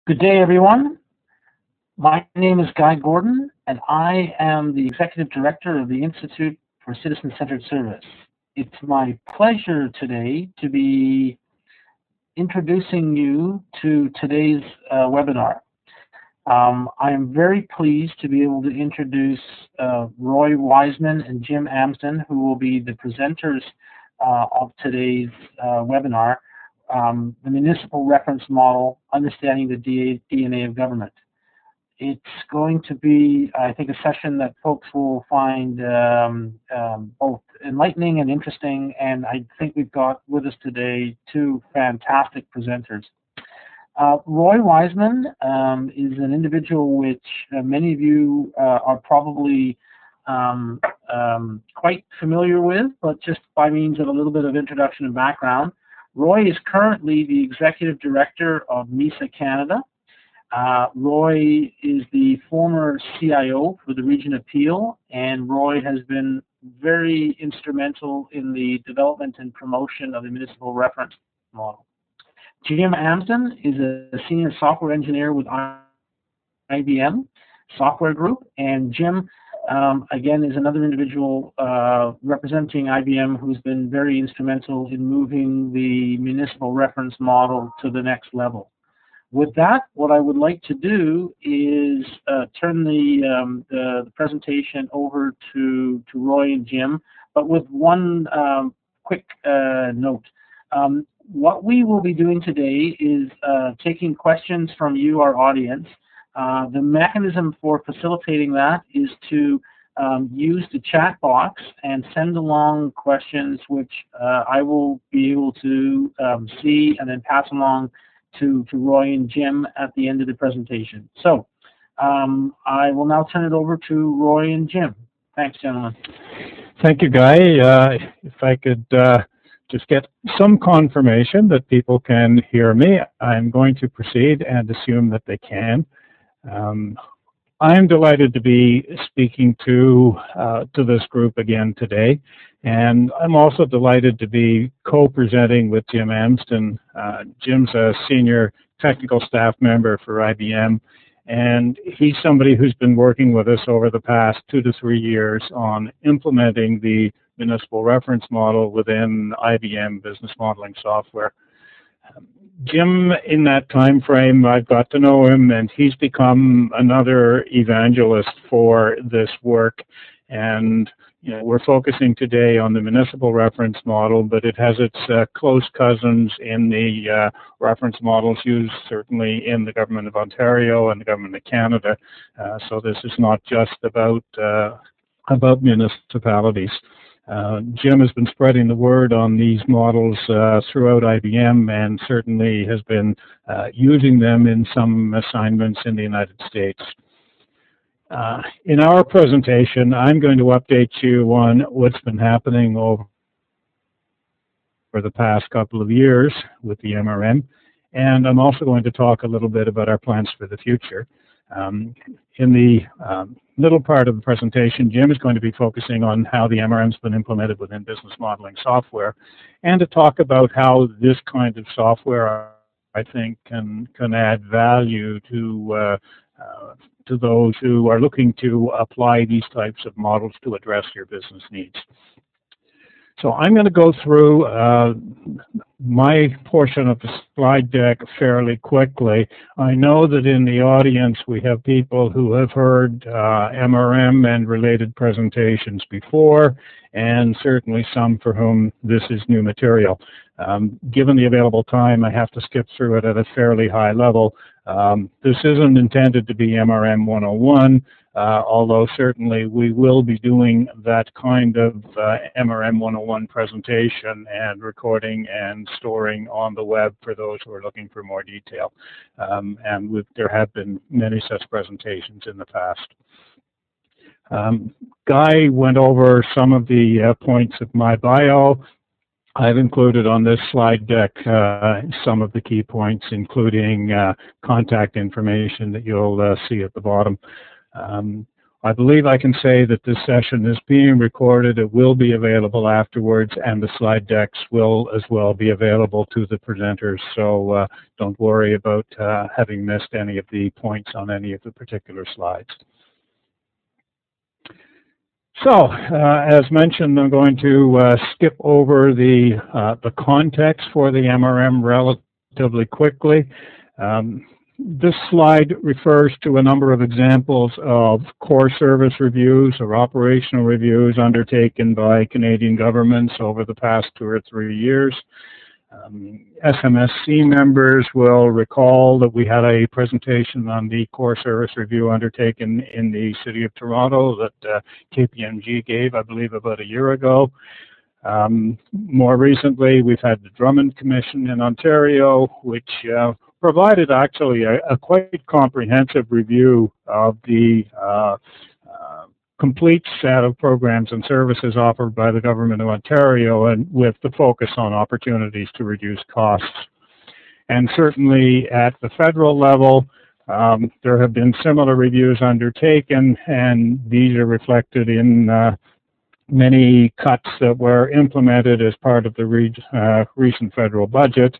Good day, everyone. My name is Guy Gordon, and I am the Executive Director of the Institute for Citizen-Centered Service. It's my pleasure today to be introducing you to today's webinar. I am very pleased to be able to introduce Roy Wiseman and Jim Amsden, who will be the presenters of today's webinar. The Municipal Reference Model, Understanding the DNA of Government. It's going to be, I think, a session that folks will find both enlightening and interesting, and I think we've got with us today two fantastic presenters. Roy Wiseman is an individual which many of you are probably quite familiar with, but just by means of a little bit of introduction and background. Roy is currently the Executive Director of MISA Canada. Roy is the former CIO for the Region of Peel, and Roy has been very instrumental in the development and promotion of the Municipal Reference Model. Jim Amsden is a Senior Software Engineer with IBM Software Group, and Jim again, is another individual representing IBM who's been very instrumental in moving the municipal reference model to the next level. With that, what I would like to do is turn the presentation over to Roy and Jim, but with one quick note. What we will be doing today is taking questions from you, our audience. The mechanism for facilitating that is to use the chat box and send along questions which I will be able to see and then pass along to Roy and Jim at the end of the presentation. So I will now turn it over to Roy and Jim. Thanks, gentlemen. Thank you, Guy. If I could just get some confirmation that people can hear me, I'm going to proceed and assume that they can. I'm delighted to be speaking to this group again today, and I'm also delighted to be co-presenting with Jim Amsden. Jim's a senior technical staff member for IBM, and he's somebody who's been working with us over the past 2 to 3 years on implementing the municipal reference model within IBM business modeling software. Jim, in that time frame, I've got to know him, and he's become another evangelist for this work. And we're focusing today on the municipal reference model, but it has its close cousins in the reference models used certainly in the Government of Ontario and the Government of Canada. So this is not just about municipalities. Jim has been spreading the word on these models throughout IBM and certainly has been using them in some assignments in the United States. In our presentation, I'm going to update you on what's been happening over the past couple of years with the MRM, and I'm also going to talk a little bit about our plans for the future. In the middle part of the presentation, Jim is going to be focusing on how the MRM's been implemented within business modeling software, and to talk about how this kind of software, I think, can add value to those who are looking to apply these types of models to address your business needs. So I'm going to go through my portion of the slide deck fairly quickly. I know that in the audience we have people who have heard MRM and related presentations before, and certainly some for whom this is new material. Given the available time, I have to skip through it at a fairly high level. This isn't intended to be MRM 101, although certainly we will be doing that kind of MRM 101 presentation and recording and storing on the web for those who are looking for more detail. And there have been many such presentations in the past. Guy went over some of the points of my bio. I've included on this slide deck some of the key points, including contact information that you'll see at the bottom. I believe I can say that this session is being recorded. It will be available afterwards, and the slide decks will as well be available to the presenters. So don't worry about having missed any of the points on any of the particular slides. So, as mentioned, I'm going to skip over the context for the MRM relatively quickly. This slide refers to a number of examples of core service reviews or operational reviews undertaken by Canadian governments over the past 2 or 3 years. SMSC members will recall that we had a presentation on the core service review undertaken in the City of Toronto that KPMG gave, I believe, about a year ago. More recently, we've had the Drummond Commission in Ontario, which provided actually a quite comprehensive review of the complete set of programs and services offered by the Government of Ontario, and with the focus on opportunities to reduce costs. And certainly at the federal level, there have been similar reviews undertaken, and these are reflected in many cuts that were implemented as part of the recent federal budget.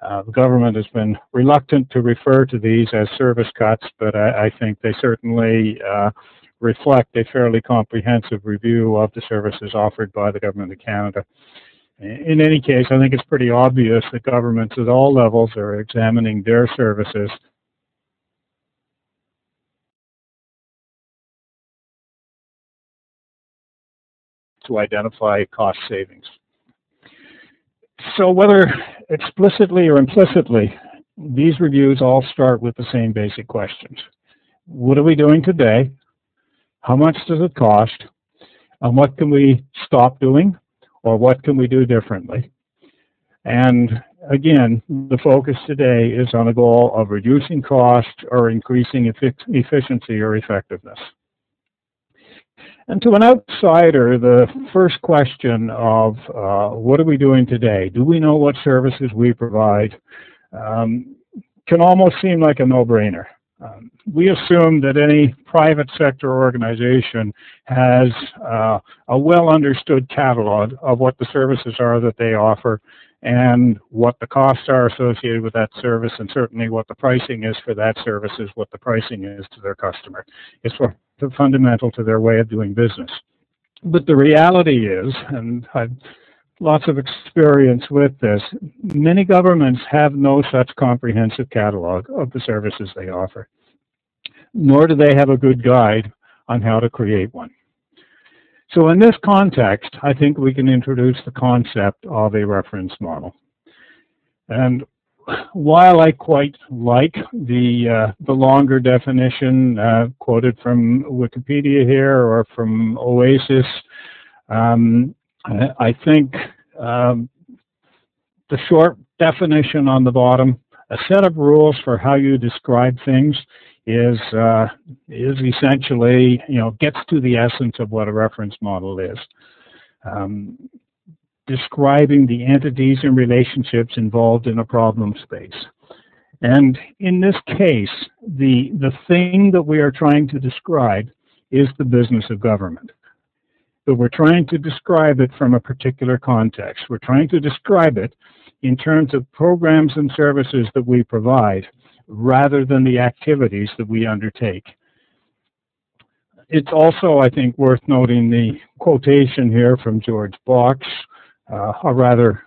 The government has been reluctant to refer to these as service cuts, but I think they certainly reflect a fairly comprehensive review of the services offered by the Government of Canada. In any case, I think it's pretty obvious that governments at all levels are examining their services to identify cost savings. So whether explicitly or implicitly, these reviews all start with the same basic questions. What are we doing today? How much does it cost? And what can we stop doing? Or what can we do differently? And again, the focus today is on the goal of reducing cost or increasing efficiency or effectiveness. And to an outsider, the first question of what are we doing today? Do we know what services we provide? Can almost seem like a no-brainer. We assume that any private sector organization has a well-understood catalog of what the services are that they offer and what the costs are associated with that service, and certainly what the pricing is for that service is what the pricing is to their customer. It's fundamental to their way of doing business. But the reality is, and I've lots of experience with this, many governments have no such comprehensive catalog of the services they offer, nor do they have a good guide on how to create one. So in this context, I think we can introduce the concept of a reference model. And while I quite like the longer definition quoted from Wikipedia here or from Oasis, I think the short definition on the bottom, a set of rules for how you describe things, is essentially, gets to the essence of what a reference model is. Describing the entities and relationships involved in a problem space. And in this case, the thing that we are trying to describe is the business of government. But we're trying to describe it from a particular context. We're trying to describe it in terms of programs and services that we provide, rather than the activities that we undertake. It's also, I think, worth noting the quotation here from George Box, a rather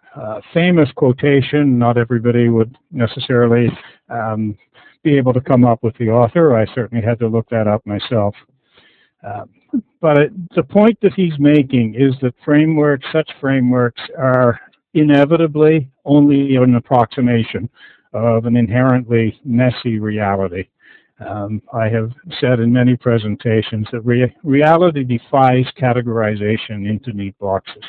famous quotation. Not everybody would necessarily be able to come up with the author. I certainly had to look that up myself. But the point that he's making is that such frameworks are inevitably only an approximation of an inherently messy reality. I have said in many presentations that reality defies categorization into neat boxes.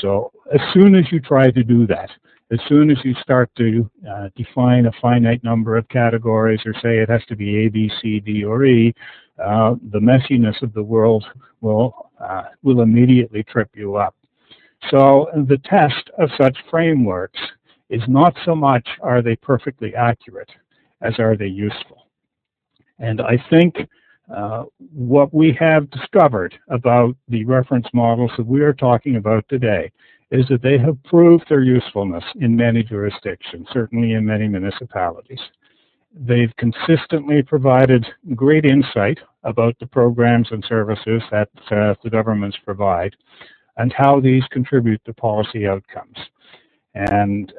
So as soon as you try to do that, as soon as you start to define a finite number of categories or say it has to be A, B, C, D, or E, the messiness of the world will immediately trip you up. So the test of such frameworks is not so much are they perfectly accurate as are they useful. And I think What we have discovered about the reference models that we are talking about today is that they have proved their usefulness in many jurisdictions, certainly in many municipalities. They've consistently provided great insight about the programs and services that the governments provide and how these contribute to policy outcomes. And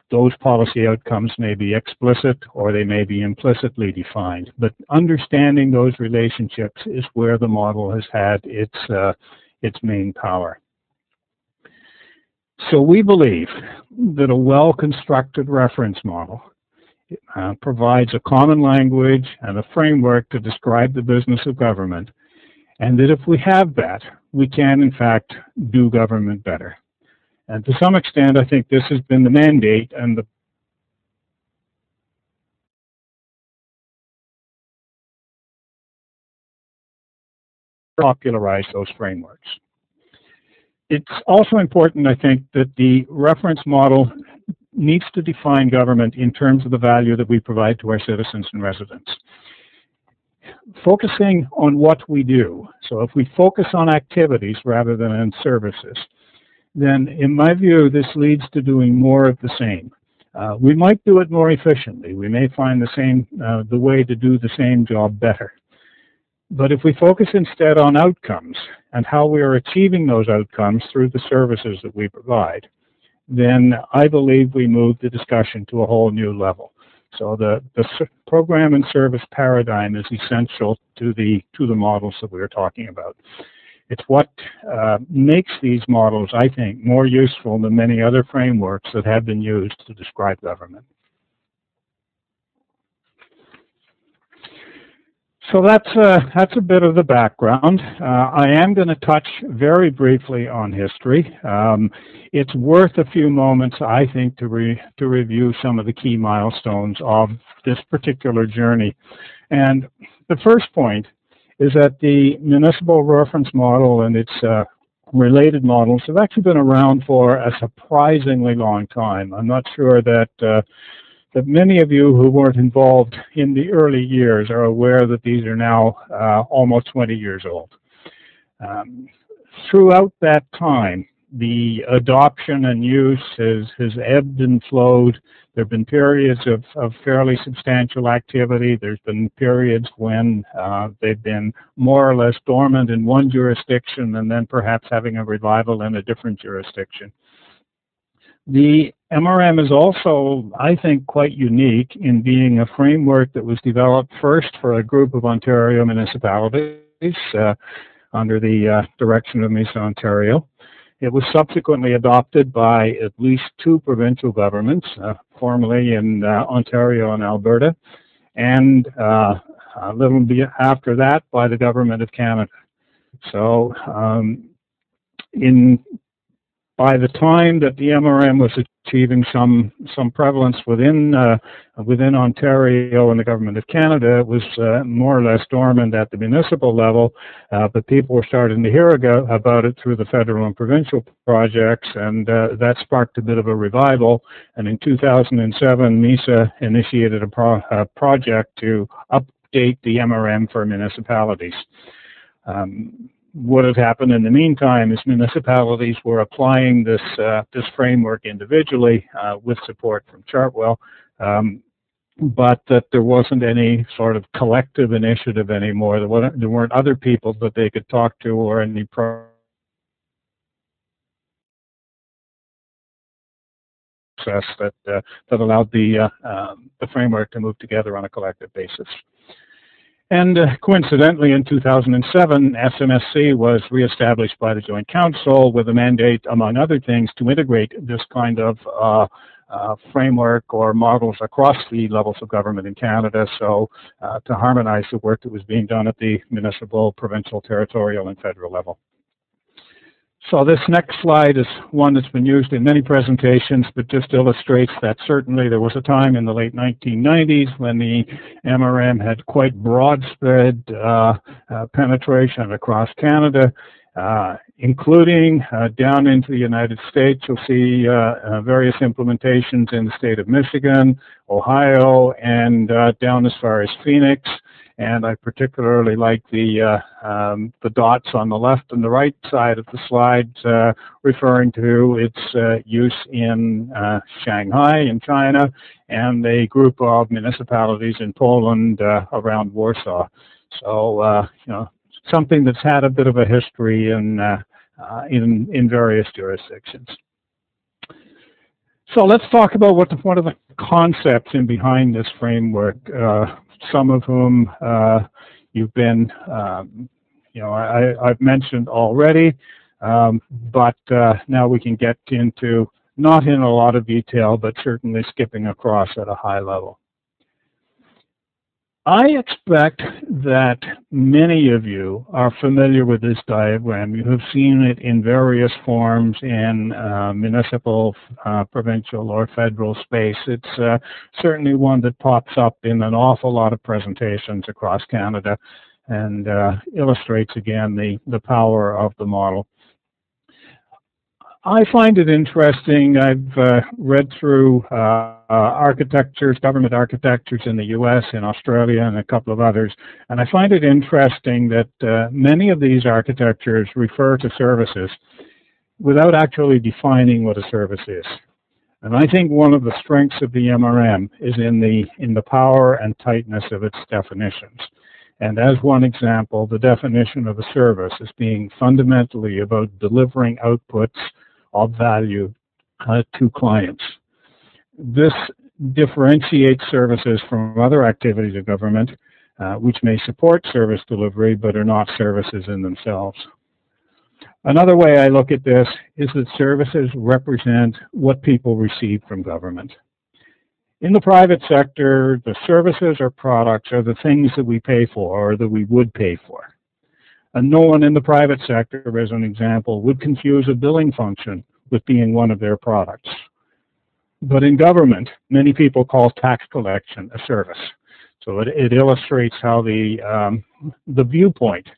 those policy outcomes may be explicit or they may be implicitly defined, but understanding those relationships is where the model has had its main power. So we believe that a well-constructed reference model provides a common language and a framework to describe the business of government, and that if we have that, we can in fact do government better. And to some extent, I think this has been the mandate and the popularize those frameworks. It's also important, I think, that the reference model needs to define government in terms of the value that we provide to our citizens and residents. Focusing on what we do, so if we focus on activities rather than on services, then in my view, this leads to doing more of the same. We might do it more efficiently. We may find the way to do the same job better. But if we focus instead on outcomes and how we are achieving those outcomes through the services that we provide, then I believe we move the discussion to a whole new level. So the program and service paradigm is essential to the models that we are talking about. It's what makes these models, I think, more useful than many other frameworks that have been used to describe government. So that's a bit of the background. I am going to touch very briefly on history. It's worth a few moments, I think, to review some of the key milestones of this particular journey. And the first point is that the municipal reference model and its related models have actually been around for a surprisingly long time. I'm not sure that that many of you who weren't involved in the early years are aware that these are now almost 20 years old. Throughout that time, the adoption and use has ebbed and flowed. There have been periods of fairly substantial activity. There's been periods when they've been more or less dormant in one jurisdiction and then perhaps having a revival in a different jurisdiction. The MRM is also, I think, quite unique in being a framework that was developed first for a group of Ontario municipalities under the direction of MISA Ontario. It was subsequently adopted by at least 2 provincial governments, formerly in Ontario and Alberta, and a little bit after that by the Government of Canada. So by the time that the MRM was achieving some prevalence within Ontario and the Government of Canada, it was more or less dormant at the municipal level, but people were starting to hear about it through the federal and provincial projects, and that sparked a bit of a revival. And in 2007, MISA initiated a project to update the MRM for municipalities. What had happened in the meantime is municipalities were applying this framework individually with support from Chartwell, but that there wasn't any sort of collective initiative anymore. There weren't other people that they could talk to or any process that allowed the framework to move together on a collective basis. And coincidentally, in 2007, SMSC was reestablished by the Joint Council with a mandate, among other things, to integrate this kind of framework or models across the levels of government in Canada, so to harmonize the work that was being done at the municipal, provincial, territorial, and federal level. So this next slide is one that's been used in many presentations, but just illustrates that certainly there was a time in the late 1990s when the MRM had quite broad spread penetration across Canada, including down into the United States. You'll see various implementations in the state of Michigan, Ohio, and down as far as Phoenix. and I particularly like the dots on the left and the right side of the slide referring to its use in Shanghai in China and a group of municipalities in Poland around Warsaw. So, something that's had a bit of a history in various jurisdictions. So let's talk about what are the concepts in behind this framework. Some of whom you've been, I've mentioned already, but now we can get into, not in a lot of detail, but certainly skipping across at a high level. I expect that many of you are familiar with this diagram. You have seen it in various forms in municipal, provincial, or federal space. It's certainly one that pops up in an awful lot of presentations across Canada and illustrates again the power of the model. I find it interesting. I've read through architectures, government architectures in the US, in Australia, and a couple of others, and I find it interesting that many of these architectures refer to services without actually defining what a service is. And I think one of the strengths of the MRM is in the power and tightness of its definitions. And as one example, the definition of a service as being fundamentally about delivering outputs of value to clients. This differentiates services from other activities of government, which may support service delivery but are not services in themselves. Another way I look at this is that services represent what people receive from government. In the private sector, the services or products are the things that we pay for or that we would pay for. And no one in the private sector, as an example, would confuse a billing function with being one of their products. But in government, many people call tax collection a service. So it illustrates how the viewpoint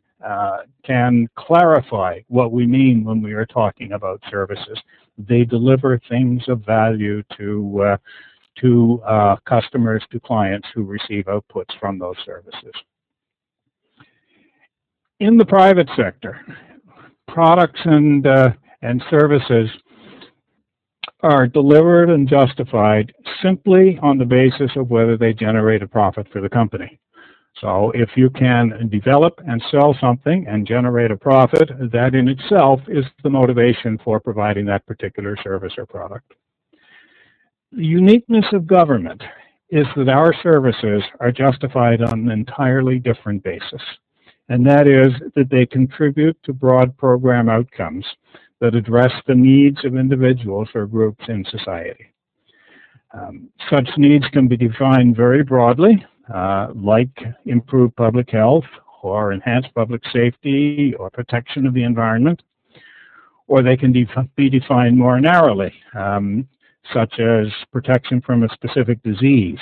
can clarify what we mean when we are talking about services. They deliver things of value to customers, to clients who receive outputs from those services. In the private sector, products and services are delivered and justified simply on the basis of whether they generate a profit for the company. So if you can develop and sell something and generate a profit, that in itself is the motivation for providing that particular service or product. The uniqueness of government is that our services are justified on an entirely different basis, and that is that they contribute to broad program outcomes that address the needs of individuals or groups in society. Such needs can be defined very broadly, like improved public health or enhanced public safety or protection of the environment, or they can be defined more narrowly, such as protection from a specific disease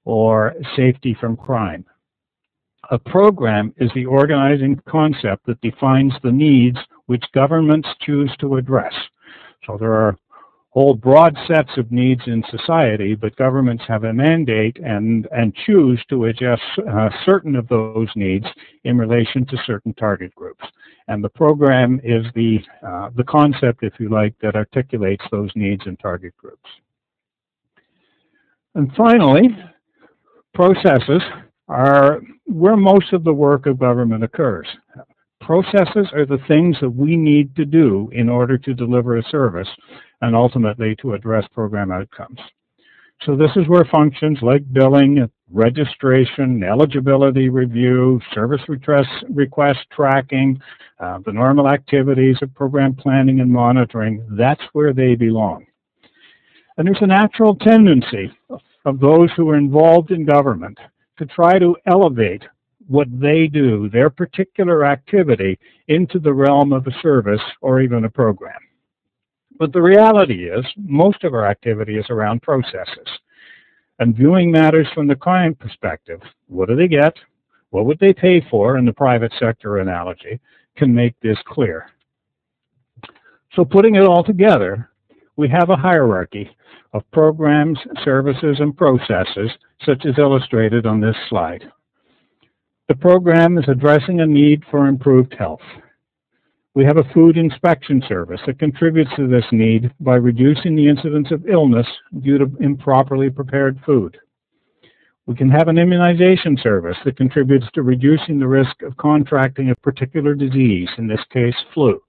or safety from crime. A program is the organizing concept that defines the needs which governments choose to address. So there are whole broad sets of needs in society, but governments have a mandate and choose to address certain of those needs in relation to certain target groups. And the program is the concept, if you like, that articulates those needs and target groups. And finally, processes are where most of the work of government occurs. Processes are the things that we need to do in order to deliver a service and ultimately to address program outcomes. So this is where functions like billing, registration, eligibility review, service request tracking, the normal activities of program planning and monitoring, that's where they belong. And there's a natural tendency of those who are involved in government to try to elevate what they do, their particular activity, into the realm of a service or even a program. But the reality is, most of our activity is around processes. And viewing matters from the client perspective, what do they get? What would they pay for in the private sector analogy can make this clear. So putting it all together, we have a hierarchy of programs, services, and processes, such as illustrated on this slide. The program is addressing a need for improved health. We have a food inspection service that contributes to this need by reducing the incidence of illness due to improperly prepared food. We can have an immunization service that contributes to reducing the risk of contracting a particular disease, in this case, flu.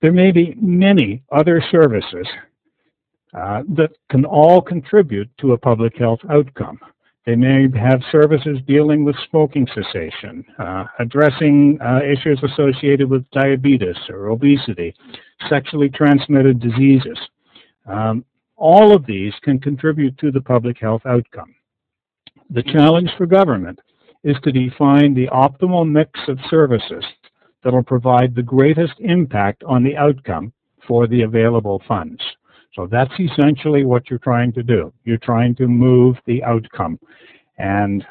There may be many other services that can all contribute to a public health outcome. They may have services dealing with smoking cessation, addressing issues associated with diabetes or obesity, sexually transmitted diseases. All of these can contribute to the public health outcome. The challenge for government is to define the optimal mix of services that will provide the greatest impact on the outcome for the available funds. So that's essentially what you're trying to do. You're trying to move the outcome. And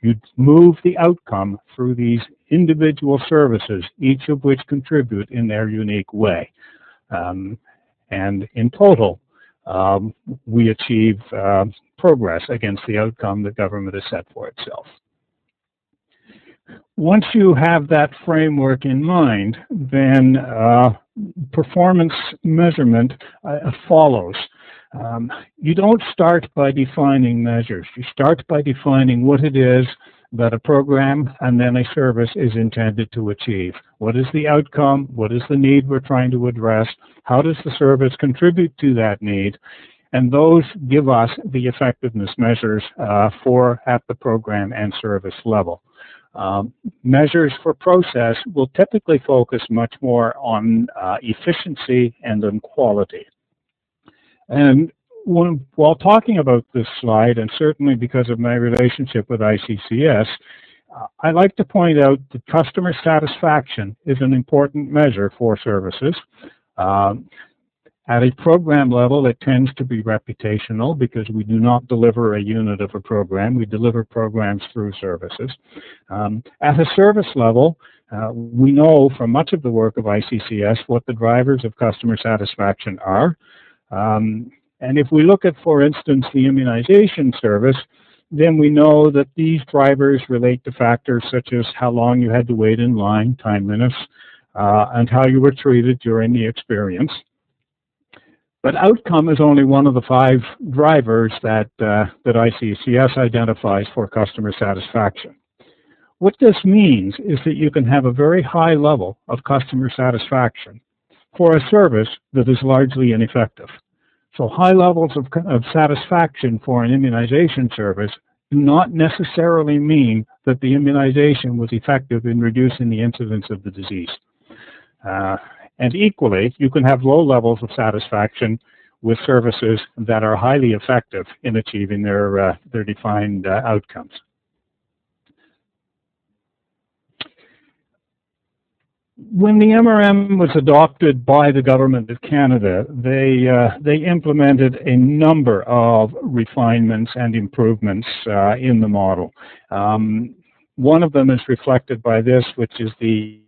you move the outcome through these individual services, each of which contribute in their unique way. And in total, we achieve progress against the outcome that government has set for itself. Once you have that framework in mind, then performance measurement follows. You don't start by defining measures. You start by defining what it is that a program and then a service is intended to achieve. What is the outcome? What is the need we're trying to address? How does the service contribute to that need? And those give us the effectiveness measures at the program and service level. Measures for process will typically focus much more on efficiency and on quality. And while talking about this slide, and certainly because of my relationship with ICCS, I like to point out that customer satisfaction is an important measure for services. At a program level, it tends to be reputational because we do not deliver a unit of a program. We deliver programs through services. At a service level, we know from much of the work of ICCS what the drivers of customer satisfaction are. And if we look at, for instance, the immunization service, then we know that these drivers relate to factors such as how long you had to wait in line, timeliness, and how you were treated during the experience. But outcome is only one of the 5 drivers that ICCS identifies for customer satisfaction. What this means is that you can have a very high level of customer satisfaction for a service that is largely ineffective. So high levels of satisfaction for an immunization service do not necessarily mean that the immunization was effective in reducing the incidence of the disease. And equally, you can have low levels of satisfaction with services that are highly effective in achieving their defined outcomes. When the MRM was adopted by the Government of Canada, they implemented a number of refinements and improvements in the model. One of them is reflected by this, which is the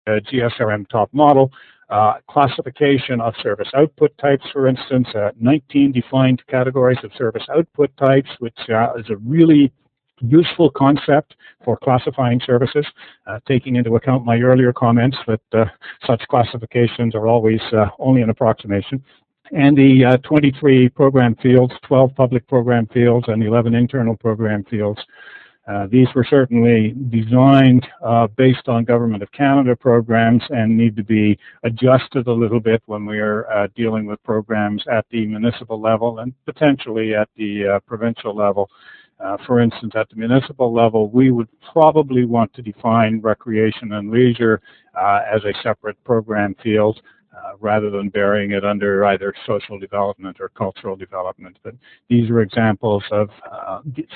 GSRM top model, classification of service output types, for instance, 19 defined categories of service output types, which is a really useful concept for classifying services, taking into account my earlier comments that such classifications are always only an approximation. And the 23 program fields, 12 public program fields, and 11 internal program fields. These were certainly designed based on Government of Canada programs and need to be adjusted a little bit when we are dealing with programs at the municipal level and potentially at the provincial level. For instance, at the municipal level, we would probably want to define recreation and leisure as a separate program field rather than burying it under either social development or cultural development. But these are examples of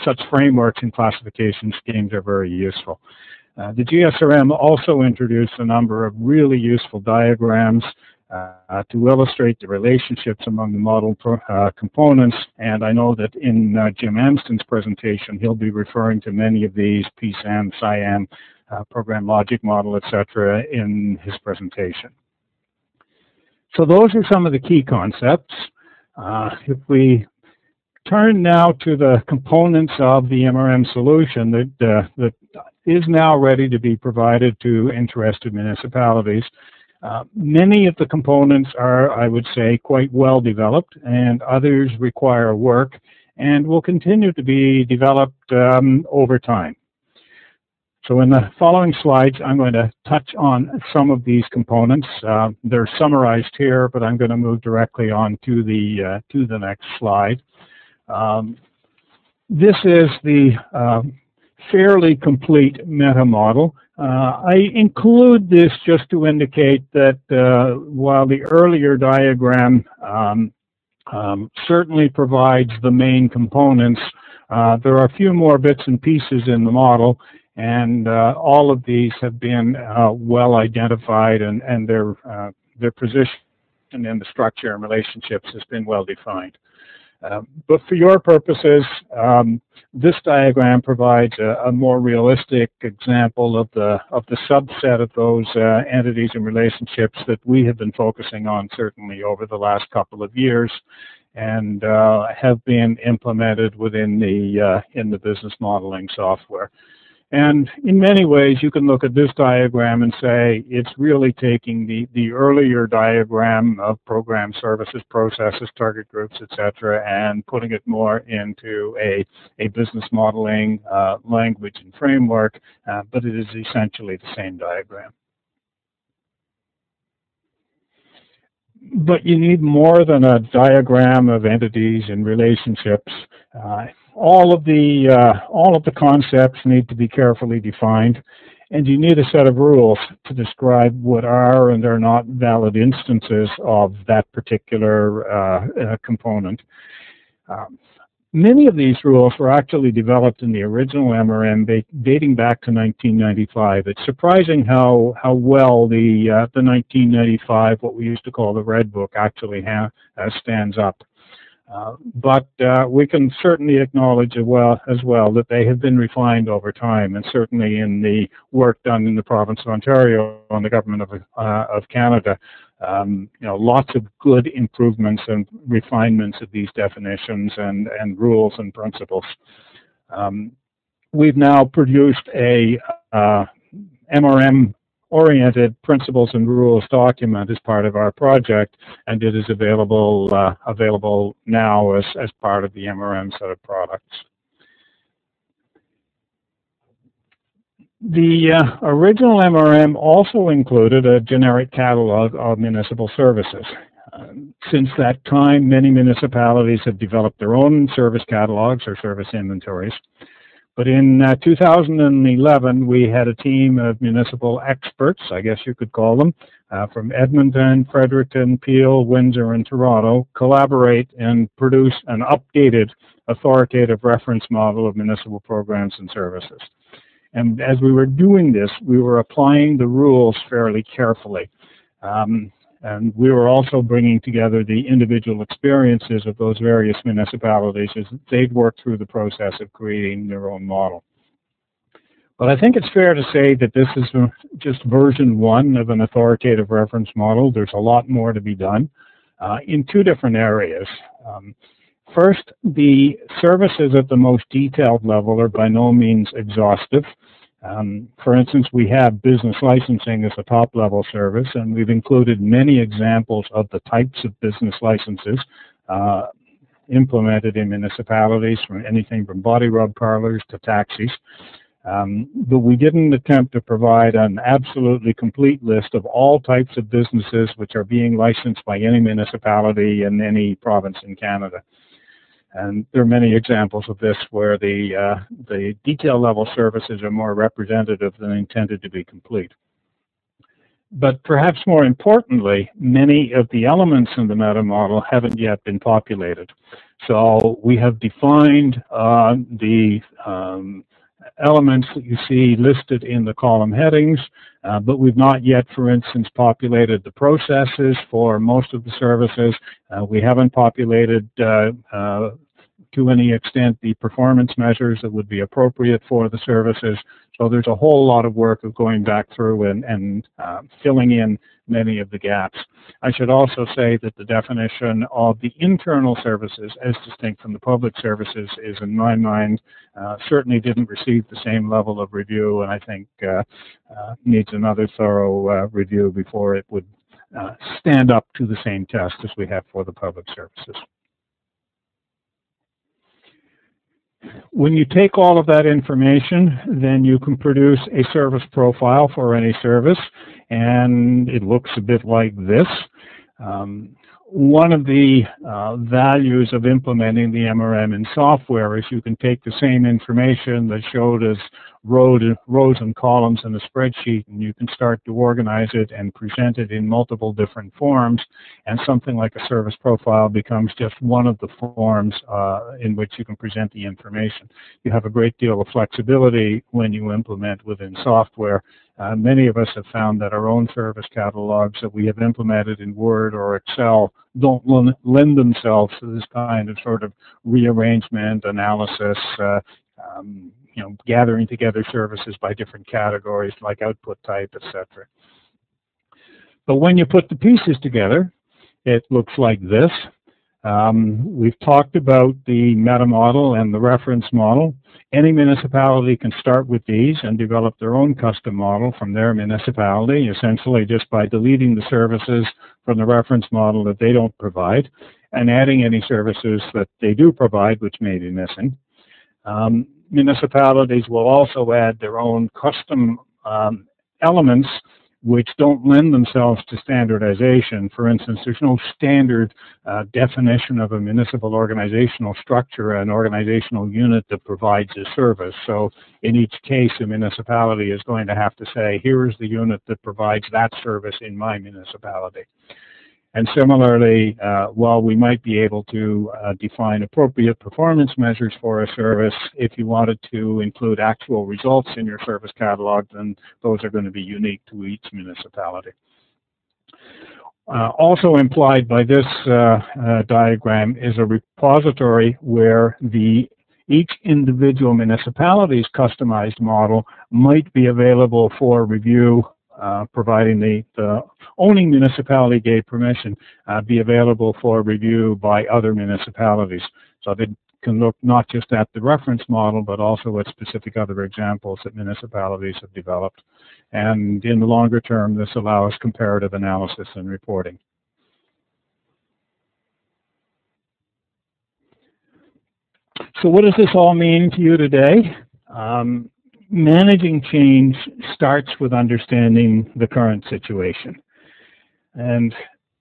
such frameworks and classification schemes are very useful. The GSRM also introduced a number of really useful diagrams to illustrate the relationships among the model components, and I know that in Jim Amston's presentation, he'll be referring to many of these, PSAM, SIAM, program logic model, etc., in his presentation. So those are some of the key concepts. If we turn now to the components of the MRM solution that is now ready to be provided to interested municipalities. Many of the components are, I would say, quite well developed, and others require work and will continue to be developed over time. So in the following slides, I'm going to touch on some of these components. They're summarized here, but I'm going to move directly on to the next slide. This is the fairly complete meta model. I include this just to indicate that while the earlier diagram certainly provides the main components, there are a few more bits and pieces in the model, and all of these have been well identified, and their position in the structure and relationships has been well defined. But for your purposes, this diagram provides a more realistic example of the subset of those entities and relationships that we have been focusing on certainly over the last couple of years, and have been implemented within the business modeling software. And in many ways, you can look at this diagram and say it's really taking the earlier diagram of program services, processes, target groups, etc., and putting it more into a business modeling language and framework, but it is essentially the same diagram. But you need more than a diagram of entities and relationships. All of the concepts need to be carefully defined, and you need a set of rules to describe what are and are not valid instances of that particular component. Many of these rules were actually developed in the original MRM dating back to 1995. It's surprising how well the 1995, what we used to call the Red Book, actually stands up. But we can certainly acknowledge as well that they have been refined over time, and certainly in the work done in the province of Ontario and the government of Canada, lots of good improvements and refinements of these definitions and rules and principles. We've now produced a MRM-oriented principles and rules document as part of our project, and it is available now as part of the MRM set of products. The original MRM also included a generic catalog of municipal services. Since that time, many municipalities have developed their own service catalogs or service inventories. But in 2011, we had a team of municipal experts, I guess you could call them, from Edmonton, Fredericton, Peel, Windsor, and Toronto, collaborate and produce an updated authoritative reference model of municipal programs and services. And as we were doing this, we were applying the rules fairly carefully. And we were also bringing together the individual experiences of those various municipalities as they'd worked through the process of creating their own model. But I think it's fair to say that this is just version 1 of an authoritative reference model. There's a lot more to be done in 2 different areas. First, the services at the most detailed level are by no means exhaustive. For instance, we have business licensing as a top-level service, and we've included many examples of the types of business licenses implemented in municipalities, from anything from body rub parlors to taxis. But we didn't attempt to provide an absolutely complete list of all types of businesses which are being licensed by any municipality in any province in Canada. And there are many examples of this where the detail level services are more representative than intended to be complete. But perhaps more importantly, many of the elements in the meta model haven't yet been populated. So we have defined the elements that you see listed in the column headings, but we've not yet, for instance, populated the processes for most of the services. We haven't populated to any extent the performance measures that would be appropriate for the services. So there's a whole lot of work of going back through and filling in many of the gaps. I should also say that the definition of the internal services as distinct from the public services is, in my mind, certainly didn't receive the same level of review, and I think needs another thorough review before it would stand up to the same test as we have for the public services. When you take all of that information, then you can produce a service profile for any service, and it looks a bit like this. One of the values of implementing the MRM in software is you can take the same information that showed as rows and columns in a spreadsheet, and you can start to organize it and present it in multiple different forms, and something like a service profile becomes just one of the forms in which you can present the information. You have a great deal of flexibility when you implement within software. Many of us have found that our own service catalogs that we have implemented in Word or Excel don't lend themselves to this kind of sort of rearrangement, analysis, gathering together services by different categories like output type, etc. But when you put the pieces together, it looks like this. We've talked about the meta model and the reference model. Any municipality can start with these and develop their own custom model from their municipality, essentially just by deleting the services from the reference model that they don't provide and adding any services that they do provide, which may be missing. Municipalities will also add their own custom elements which don't lend themselves to standardization. For instance, there's no standard definition of a municipal organizational structure, an organizational unit that provides a service. So in each case, a municipality is going to have to say, here is the unit that provides that service in my municipality. And similarly, while we might be able to define appropriate performance measures for a service, if you wanted to include actual results in your service catalog, then those are going to be unique to each municipality. Also implied by this diagram is a repository where each individual municipality's customized model might be available for review, providing the owning municipality gave permission, be available for review by other municipalities. So they can look not just at the reference model, but also at specific other examples that municipalities have developed. And in the longer term, this allows comparative analysis and reporting. So what does this all mean to you today? Managing change starts with understanding the current situation. And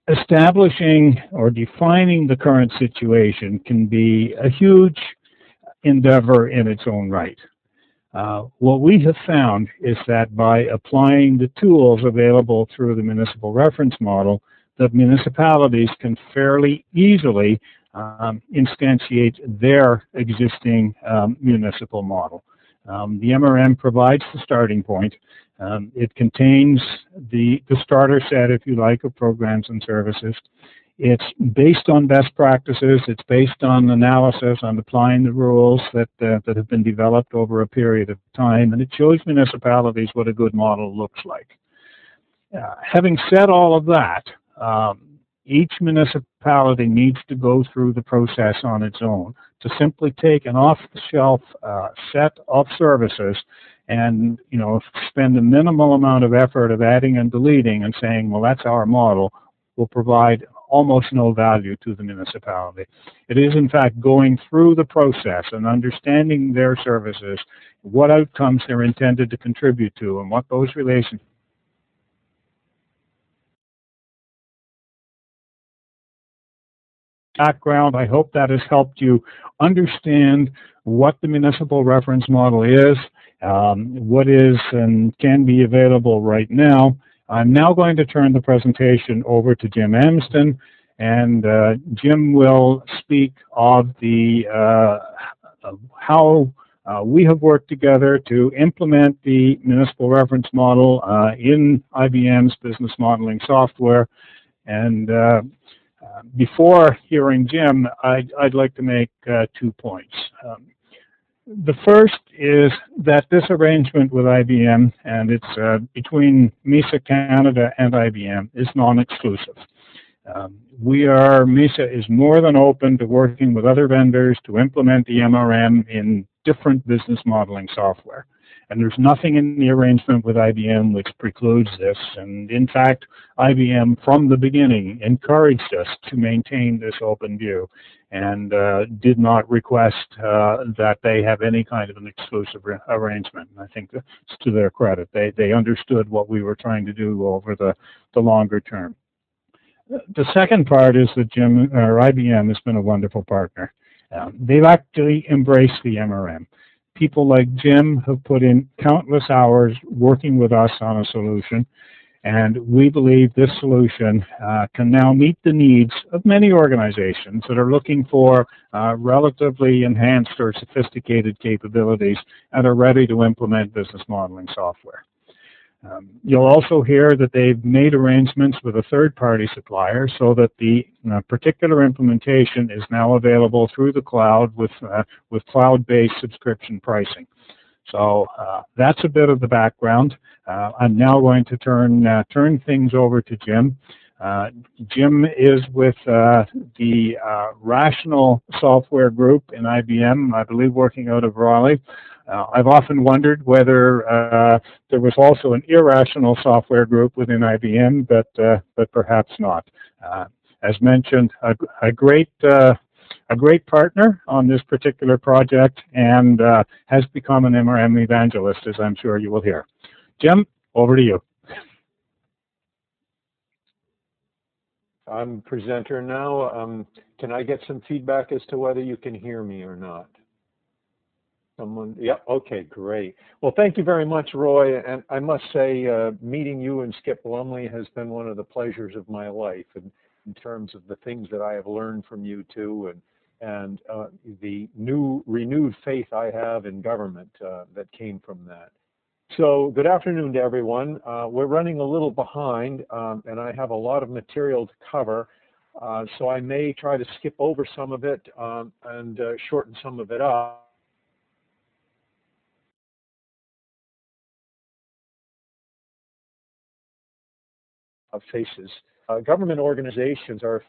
establishing or defining the current situation can be a huge endeavor in its own right. What we have found is that by applying the tools available through the municipal reference model, that municipalities can fairly easily instantiate their existing municipal model. The MRM provides the starting point. It contains the starter set, if you like, of programs and services. It's based on best practices. It's based on analysis, on applying the rules that have been developed over a period of time, and it shows municipalities what a good model looks like. Having said all of that, each municipality needs to go through the process on its own to simply take an off-the-shelf set of services and, spend a minimal amount of effort of adding and deleting and saying, well, that's our model, will provide almost no value to the municipality. It is, in fact, going through the process and understanding their services, what outcomes they're intended to contribute to, and what those relations background. I hope that has helped you understand what the municipal reference model is, what is and can be available right now. I'm now going to turn the presentation over to Jim Amsden, and Jim will speak of how we have worked together to implement the municipal reference model in IBM's business modeling software, and Before hearing Jim, I'd like to make 2 points. The first is that this arrangement with IBM, and it's between MISA Canada and IBM, is non-exclusive. MISA is more than open to working with other vendors to implement the MRM in different business modeling software. And there's nothing in the arrangement with IBM which precludes this. And in fact, IBM from the beginning encouraged us to maintain this open view and did not request that they have any kind of an exclusive arrangement. And I think that's to their credit. They understood what we were trying to do over the longer term. The second part is that IBM has been a wonderful partner. They've actually embraced the MRM. People like Jim have put in countless hours working with us on a solution, and we believe this solution can now meet the needs of many organizations that are looking for relatively enhanced or sophisticated capabilities and are ready to implement business modeling software. You'll also hear that they've made arrangements with a third-party supplier so that the particular implementation is now available through the cloud with cloud-based subscription pricing. So that's a bit of the background. I'm now going to turn things over to Jim. Jim is with the Rational Software Group in IBM, I believe working out of Raleigh. I've often wondered whether there was also an irrational software group within IBM, but perhaps not. As mentioned, a great partner on this particular project and has become an MRM evangelist, as I'm sure you will hear. Jim, over to you. I'm presenter now. Can I get some feedback as to whether you can hear me or not? Someone, yeah, okay, great. Well, thank you very much, Roy. And I must say, meeting you and Skip Lumley has been one of the pleasures of my life in terms of the things that I have learned from you two and the renewed faith I have in government that came from that. So good afternoon to everyone. We're running a little behind and I have a lot of material to cover. So I may try to skip over some of it and shorten some of it up. Faces. Government organizations are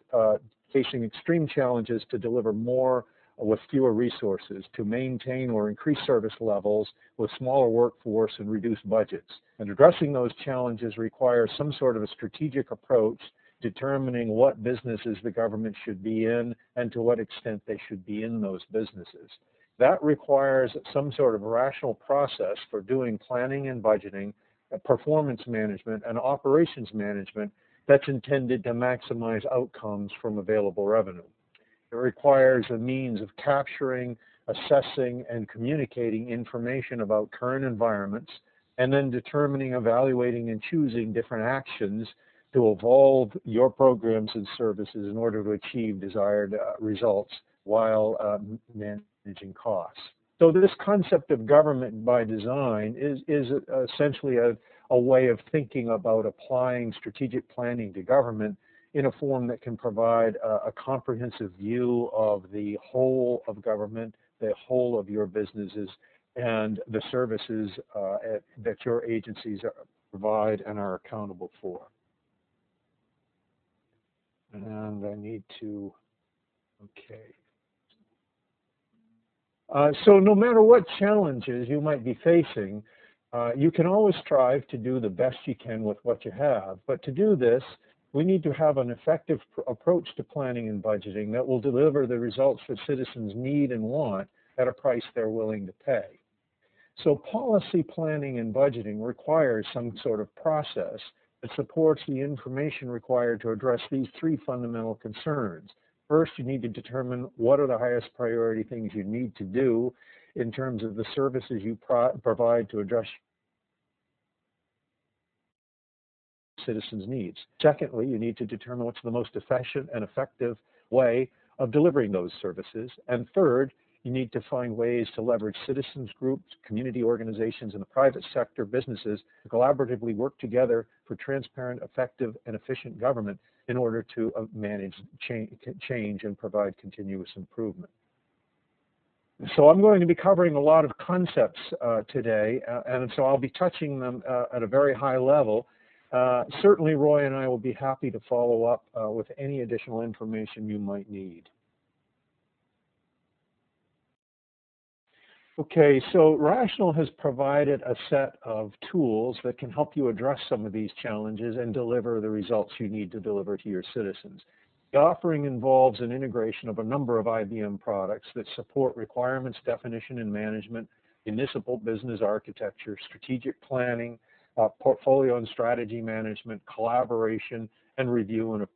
facing extreme challenges to deliver more with fewer resources, to maintain or increase service levels with smaller workforce and reduced budgets. And addressing those challenges requires some sort of a strategic approach, determining what businesses the government should be in and to what extent they should be in those businesses. That requires some sort of rational process for doing planning and budgeting, performance management, and operations management that's intended to maximize outcomes from available revenue. It requires a means of capturing, assessing, and communicating information about current environments, and then determining, evaluating, and choosing different actions to evolve your programs and services in order to achieve desired results while managing costs. So this concept of government by design is essentially a way of thinking about applying strategic planning to government in a form that can provide a comprehensive view of the whole of government, the whole of your businesses, and the services that your agencies provide and are accountable for. And I need to, okay. So no matter what challenges you might be facing, you can always strive to do the best you can with what you have. But to do this, we need to have an effective approach to planning and budgeting that will deliver the results that citizens need and want at a price they're willing to pay. So policy planning and budgeting requires some sort of process that supports the information required to address these three fundamental concerns. First, you need to determine what are the highest priority things you need to do in terms of the services you provide to address citizens' needs. Secondly, you need to determine what's the most efficient and effective way of delivering those services. And third, you need to find ways to leverage citizens groups, community organizations, and the private sector businesses to collaboratively work together for transparent, effective, and efficient government in order to manage change and provide continuous improvement. So I'm going to be covering a lot of concepts today, and so I'll be touching them at a very high level. Certainly Roy and I will be happy to follow up with any additional information you might need. Okay, so Rational has provided a set of tools that can help you address some of these challenges and deliver the results you need to deliver to your citizens. The offering involves an integration of a number of IBM products that support requirements, definition, and management, municipal business architecture, strategic planning, portfolio and strategy management, collaboration, and review and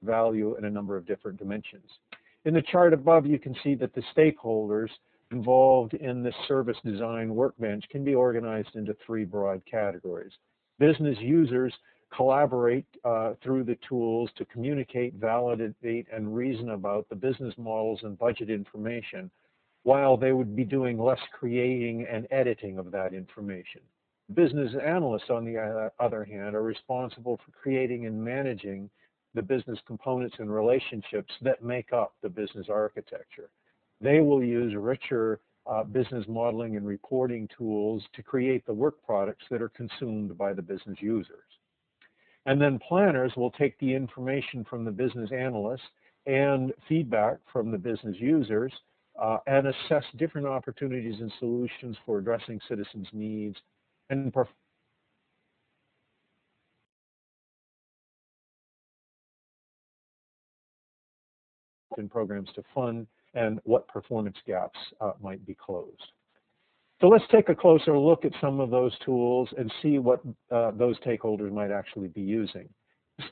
value in a number of different dimensions. In the chart above, you can see that the stakeholders involved in this service design workbench can be organized into three broad categories. Business users collaborate through the tools to communicate, validate, and reason about the business models and budget information, while they would be doing less creating and editing of that information. Business analysts, on the other hand, are responsible for creating and managing the business components and relationships that make up the business architecture. They will use richer business modeling and reporting tools to create the work products that are consumed by the business users. And then planners will take the information from the business analysts and feedback from the business users and assess different opportunities and solutions for addressing citizens' needs and programs to fund and what performance gaps might be closed. So let's take a closer look at some of those tools and see what those stakeholders might actually be using. This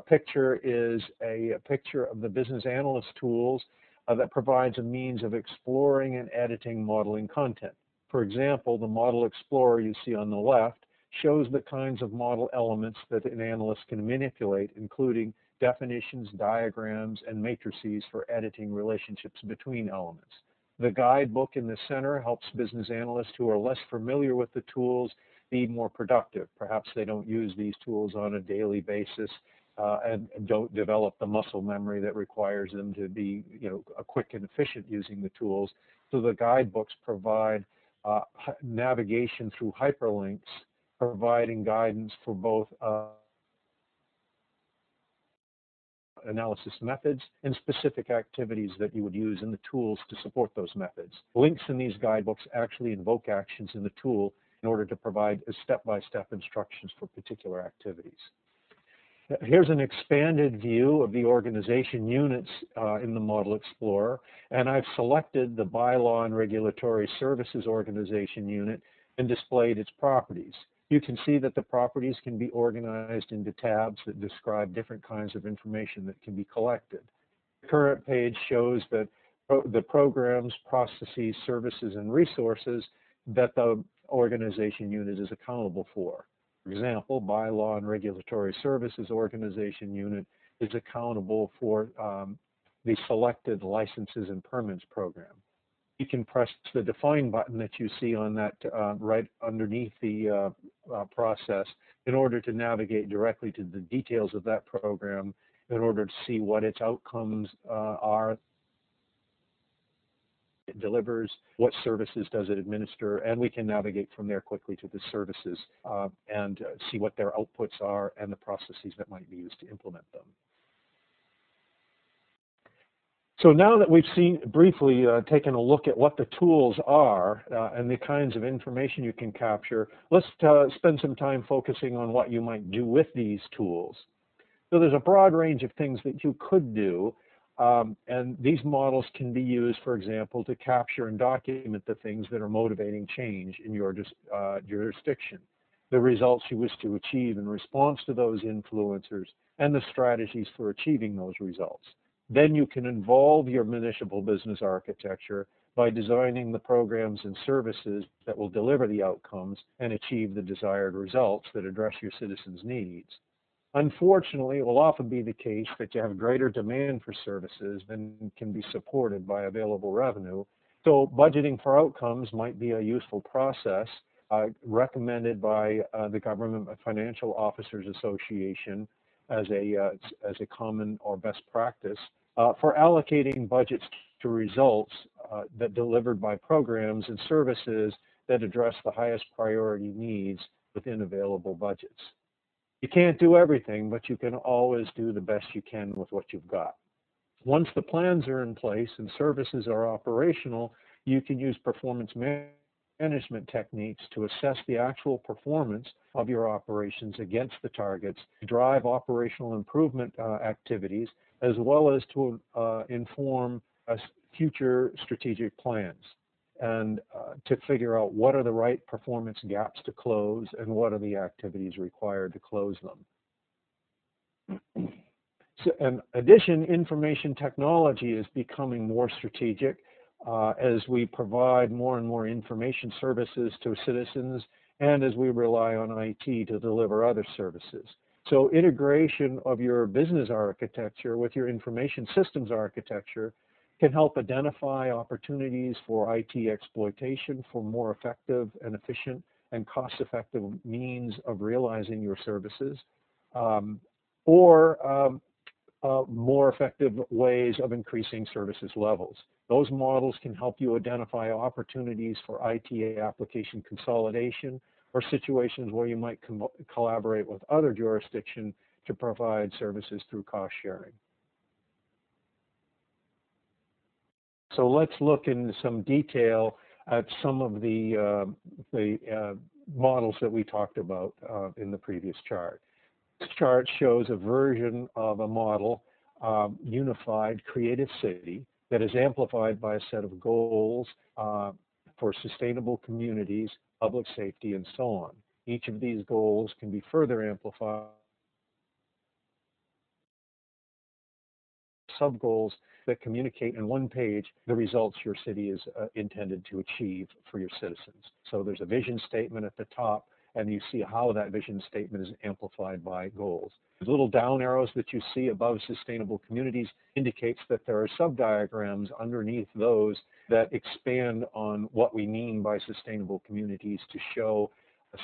picture is a picture of the business analyst tools that provides a means of exploring and editing modeling content. For example, the Model Explorer you see on the left shows the kinds of model elements that an analyst can manipulate, including definitions, diagrams, and matrices for editing relationships between elements. The guidebook in the center helps business analysts who are less familiar with the tools be more productive. Perhaps they don't use these tools on a daily basis and don't develop the muscle memory that requires them to be, quick and efficient using the tools. So the guidebooks provide navigation through hyperlinks, providing guidance for both analysis methods and specific activities that you would use in the tools to support those methods. Links in these guidebooks actually invoke actions in the tool in order to provide step-by-step instructions for particular activities. Here's an expanded view of the organization units in the Model Explorer, and I've selected the Bylaw and Regulatory Services Organization unit and displayed its properties. You can see that the properties can be organized into tabs that describe different kinds of information that can be collected. The current page shows that the programs, processes, services, and resources that the organization unit is accountable for. For example, Bylaw and Regulatory Services Organization unit is accountable for the selected licenses and permits program. You can press the Define button that you see on that right underneath the process in order to navigate directly to the details of that program in order to see what its outcomes are, it delivers, what services does it administer, and we can navigate from there quickly to the services and see what their outputs are and the processes that might be used to implement them. So now that we've briefly taken a look at what the tools are and the kinds of information you can capture, let's spend some time focusing on what you might do with these tools. So there's a broad range of things that you could do, and these models can be used, for example, to capture and document the things that are motivating change in your jurisdiction, the results you wish to achieve in response to those influencers, and the strategies for achieving those results. Then you can involve your municipal business architecture by designing the programs and services that will deliver the outcomes and achieve the desired results that address your citizens' needs. Unfortunately, it will often be the case that you have greater demand for services than can be supported by available revenue. So budgeting for outcomes might be a useful process, recommended by the Government Financial Officers Association as a common or best practice for allocating budgets to results that delivered by programs and services that address the highest priority needs within available budgets. You can't do everything, but you can always do the best you can with what you've got. Once the plans are in place and services are operational, you can use performance management techniques to assess the actual performance of your operations against the targets, drive operational improvement activities, as well as to inform future strategic plans, and to figure out what are the right performance gaps to close and what are the activities required to close them. So, in addition, information technology is becoming more strategic as we provide more and more information services to citizens and as we rely on IT to deliver other services. So integration of your business architecture with your information systems architecture can help identify opportunities for IT exploitation for more effective and efficient and cost-effective means of realizing your services, or more effective ways of increasing services levels. Those models can help you identify opportunities for IT application consolidation or situations where you might collaborate with other jurisdictions to provide services through cost sharing. So let's look in some detail at some of the models that we talked about in the previous chart. This chart shows a version of a model, unified creative city, that is amplified by a set of goals for sustainable communities, public safety, and so on. Each of these goals can be further amplified sub-goals that communicate in one page the results your city is intended to achieve for your citizens. So there's a vision statement at the top, and you see how that vision statement is amplified by goals. The little down arrows that you see above sustainable communities indicates that there are sub-diagrams underneath those that expand on what we mean by sustainable communities to show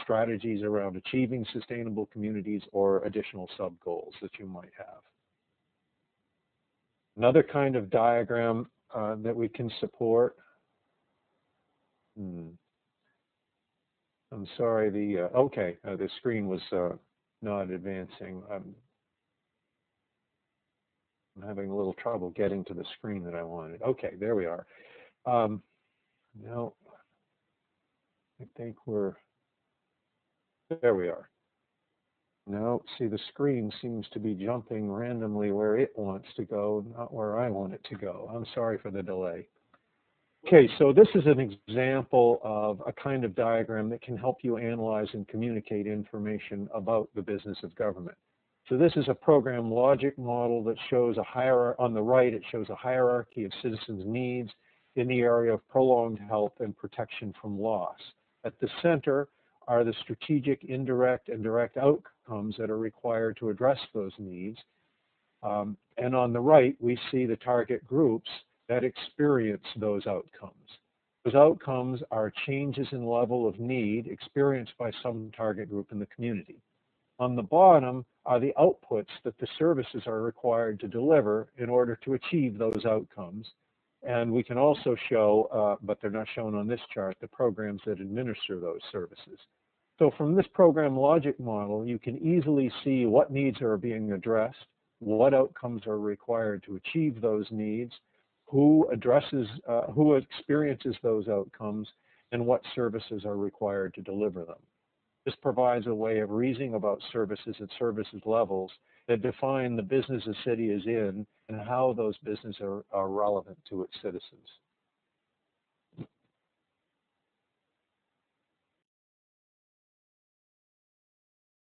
strategies around achieving sustainable communities or additional sub-goals that you might have. Another kind of diagram that we can support. I'm sorry, the screen was not advancing. I'm having a little trouble getting to the screen that I wanted. Okay, there we are. Now, I think there we are. Now, see, the screen seems to be jumping randomly where it wants to go, not where I want it to go. I'm sorry for the delay. Okay, so this is an example of a kind of diagram that can help you analyze and communicate information about the business of government. So this is a program logic model that shows a hierarchy. On the right, it shows a hierarchy of citizens' needs in the area of prolonged health and protection from loss. At the center are the strategic, indirect, and direct outcomes that are required to address those needs. And on the right, we see the target groups that experience those outcomes. Those outcomes are changes in level of need experienced by some target group in the community. On the bottom are the outputs that the services are required to deliver in order to achieve those outcomes. And we can also show, but they're not shown on this chart, the programs that administer those services. So from this program logic model, you can easily see what needs are being addressed, what outcomes are required to achieve those needs, who experiences those outcomes, and what services are required to deliver them. This provides a way of reasoning about services at services levels that define the business a city is in and how those businesses are relevant to its citizens.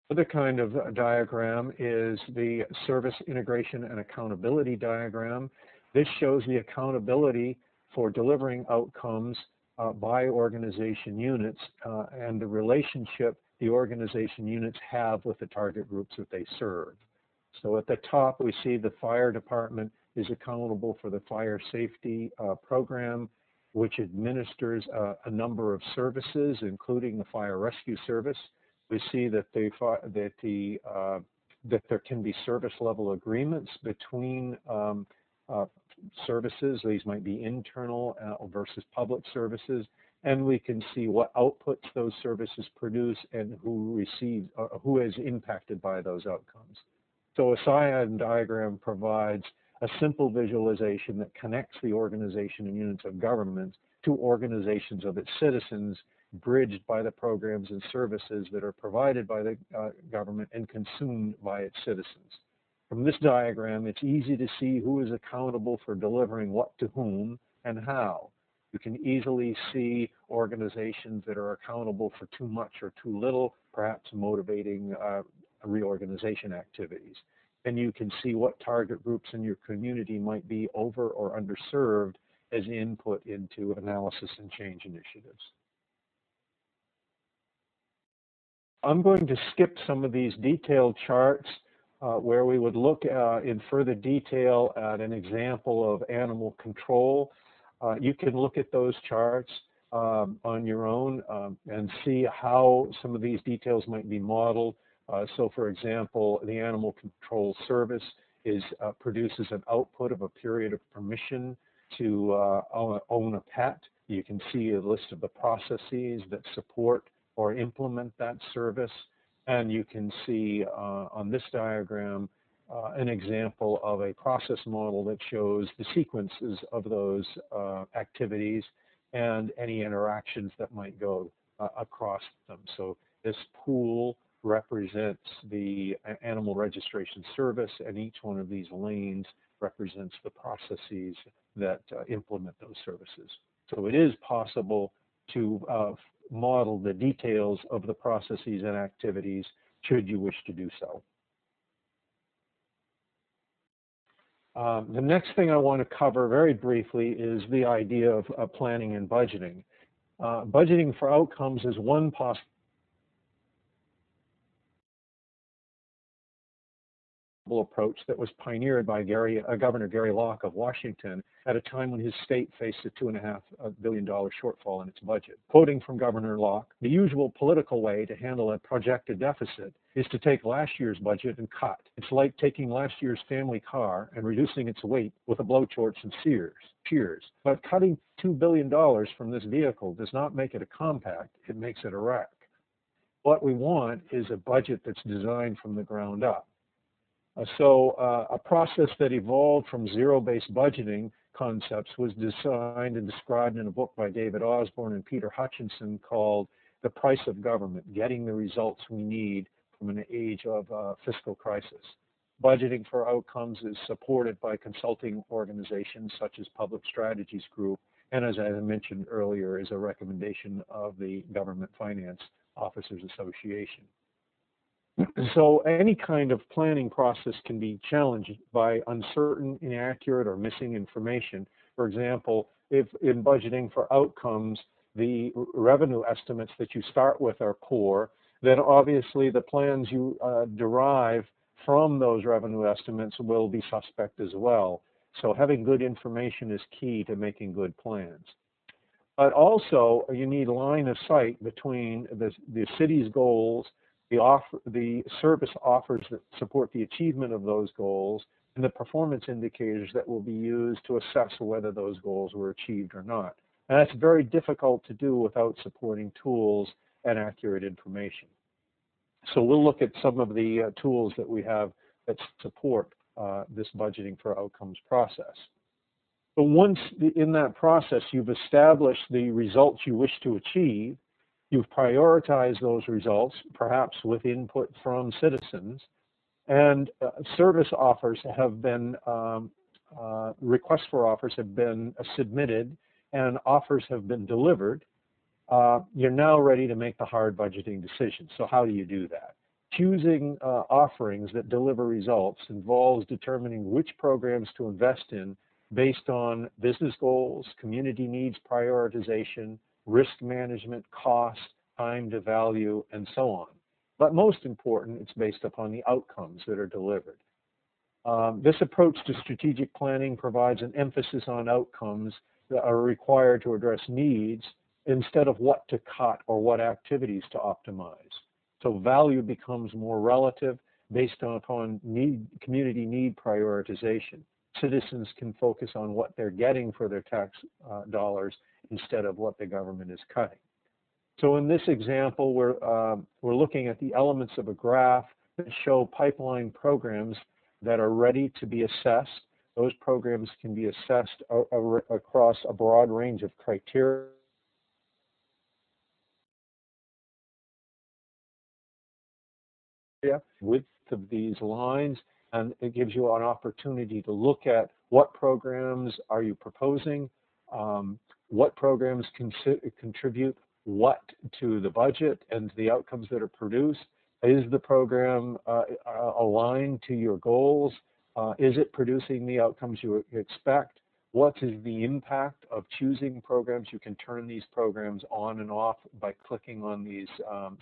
Another kind of diagram is the service integration and accountability diagram. This shows the accountability for delivering outcomes by organization units and the relationship the organization units have with the target groups that they serve. So at the top, we see the fire department is accountable for the fire safety program, which administers a number of services, including the fire rescue service. We see that that there can be service level agreements between services. These might be internal versus public services, and we can see what outputs those services produce and who is impacted by those outcomes. So a SIAD diagram provides a simple visualization that connects the organization and units of government to organizations of its citizens, bridged by the programs and services that are provided by the government and consumed by its citizens. From this diagram, it's easy to see who is accountable for delivering what to whom and how. You can easily see organizations that are accountable for too much or too little, perhaps motivating reorganization activities. And you can see what target groups in your community might be over or underserved as input into analysis and change initiatives. I'm going to skip some of these detailed charts where we would look in further detail at an example of animal control. You can look at those charts on your own and see how some of these details might be modeled. So for example, the Animal Control Service produces an output of a period of permission to own a pet. You can see a list of the processes that support or implement that service. And you can see on this diagram an example of a process model that shows the sequences of those activities and any interactions that might go across them. So this pool represents the animal registration service, and each one of these lanes represents the processes that implement those services. So it is possible to model the details of the processes and activities should you wish to do so. The next thing I want to cover very briefly is the idea of planning and budgeting. Budgeting for outcomes is one possible approach that was pioneered by Governor Gary Locke of Washington at a time when his state faced a $2.5 billion shortfall in its budget. Quoting from Governor Locke, "The usual political way to handle a projected deficit is to take last year's budget and cut. It's like taking last year's family car and reducing its weight with a blowtorch and shears. But cutting $2 billion from this vehicle does not make it a compact, it makes it a wreck. What we want is a budget that's designed from the ground up." So a process that evolved from zero-based budgeting concepts was designed and described in a book by David Osborne and Peter Hutchinson called The Price of Government, Getting the Results We Need from an Age of Fiscal Crisis. Budgeting for outcomes is supported by consulting organizations such as Public Strategies Group, and as I mentioned earlier, is a recommendation of the Government Finance Officers Association. So any kind of planning process can be challenged by uncertain, inaccurate, or missing information. For example, if in budgeting for outcomes, the revenue estimates that you start with are poor, then obviously the plans you derive from those revenue estimates will be suspect as well. So having good information is key to making good plans. But also, you need line of sight between the city's goals, the service offers that support the achievement of those goals, and the performance indicators that will be used to assess whether those goals were achieved or not. And that's very difficult to do without supporting tools and accurate information. So we'll look at some of the tools that we have that support this budgeting for outcomes process. But once in that process you've established the results you wish to achieve, you've prioritized those results, perhaps with input from citizens, and service offers have been, requests for offers have been submitted and offers have been delivered. You're now ready to make the hard budgeting decisions. So how do you do that? Choosing offerings that deliver results involves determining which programs to invest in based on business goals, community needs prioritization, risk management, cost, time to value, and so on. But most important, it's based upon the outcomes that are delivered. This approach to strategic planning provides an emphasis on outcomes that are required to address needs instead of what to cut or what activities to optimize. So value becomes more relative based upon community need prioritization. Citizens can focus on what they're getting for their tax dollars instead of what the government is cutting. So in this example, we're looking at the elements of a graph that show pipeline programs that are ready to be assessed. Those programs can be assessed across a broad range of criteria. Width of these lines, and it gives you an opportunity to look at what programs are you proposing, what programs contribute what to the budget and to the outcomes that are produced. Is the program aligned to your goals? Is it producing the outcomes you expect? What is the impact of choosing programs? You can turn these programs on and off by clicking on these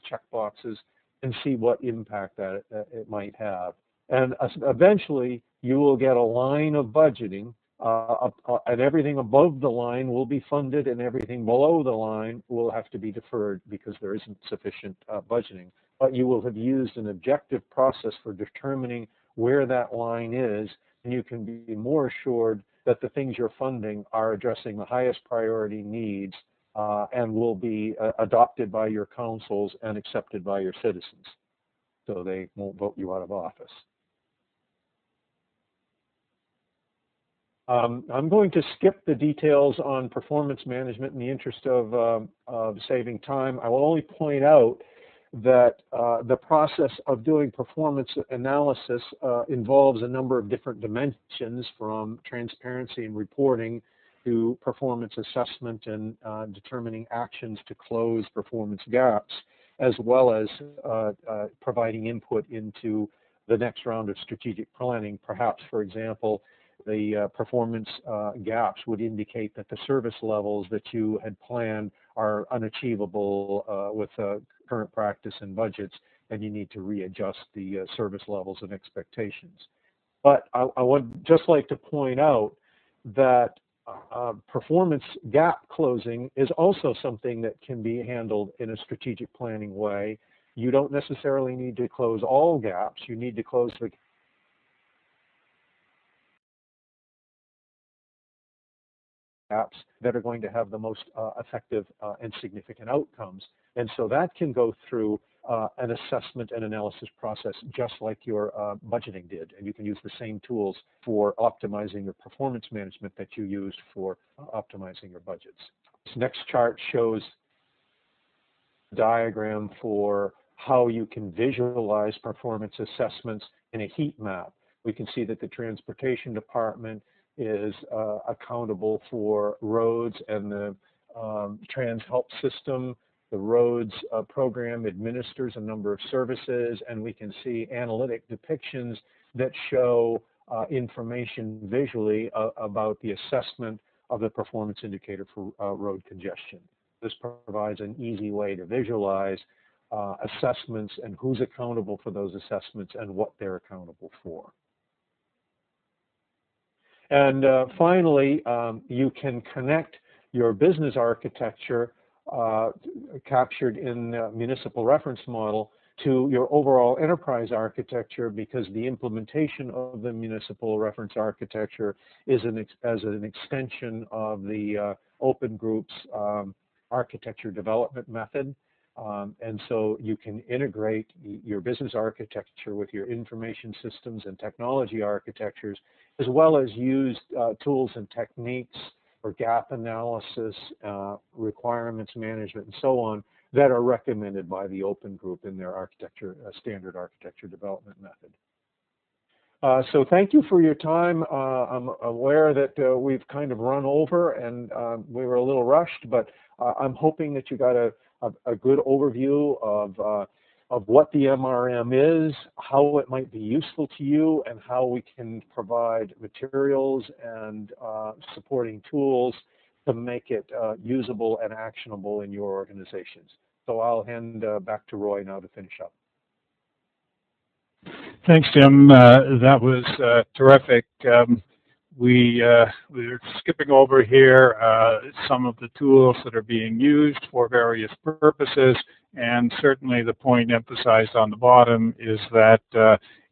check boxes and see what impact that it might have. And eventually, you will get a line of budgeting, and everything above the line will be funded, and everything below the line will have to be deferred because there isn't sufficient budgeting. But you will have used an objective process for determining where that line is, and you can be more assured that the things you're funding are addressing the highest priority needs and will be adopted by your councils and accepted by your citizens, so they won't vote you out of office. I'm going to skip the details on performance management in the interest of saving time. I will only point out that the process of doing performance analysis involves a number of different dimensions, from transparency and reporting to performance assessment and determining actions to close performance gaps, as well as providing input into the next round of strategic planning. Perhaps, for example, the performance gaps would indicate that the service levels that you had planned are unachievable with current practice and budgets, and you need to readjust the service levels and expectations. But I would just like to point out that performance gap closing is also something that can be handled in a strategic planning way. You don't necessarily need to close all gaps. You need to close the gaps that are going to have the most effective and significant outcomes. And so that can go through an assessment and analysis process just like your budgeting did. And you can use the same tools for optimizing your performance management that you used for optimizing your budgets. This next chart shows a diagram for how you can visualize performance assessments in a heat map. We can see that the transportation department is accountable for roads and the trans help system. The roads program administers a number of services, and we can see analytic depictions that show information visually about the assessment of the performance indicator for road congestion. This provides an easy way to visualize assessments and who's accountable for those assessments and what they're accountable for. And finally, you can connect your business architecture captured in the municipal reference model to your overall enterprise architecture, because the implementation of the municipal reference architecture is as an extension of the Open Group's architecture development method. And so you can integrate your business architecture with your information systems and technology architectures, as well as use tools and techniques for gap analysis, requirements management, and so on, that are recommended by the Open Group in their architecture, standard architecture development method. So thank you for your time. I'm aware that we've kind of run over and we were a little rushed, but I'm hoping that you got a good overview of what the MRM is, how it might be useful to you, and how we can provide materials and supporting tools to make it usable and actionable in your organizations. So I'll hand back to Roy now to finish up. Thanks, Tim. That was terrific. we're skipping over here some of the tools that are being used for various purposes, and certainly the point emphasized on the bottom is that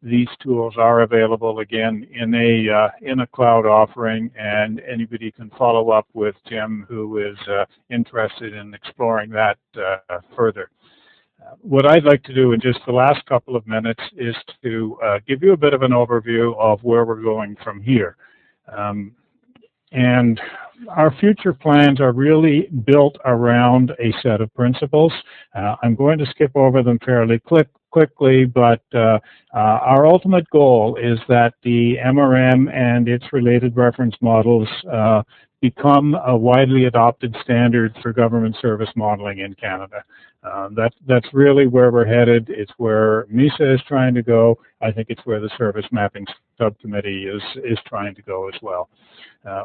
these tools are available again in a cloud offering, and anybody can follow up with Jim who is interested in exploring that further. What I'd like to do in just the last couple of minutes is to give you a bit of an overview of where we're going from here. And our future plans are really built around a set of principles. I'm going to skip over them fairly quickly, but our ultimate goal is that the MRM and its related reference models become a widely adopted standard for government service modeling in Canada. That's really where we're headed. It's where MISA is trying to go. I think it's where the Service Mapping Subcommittee is trying to go as well.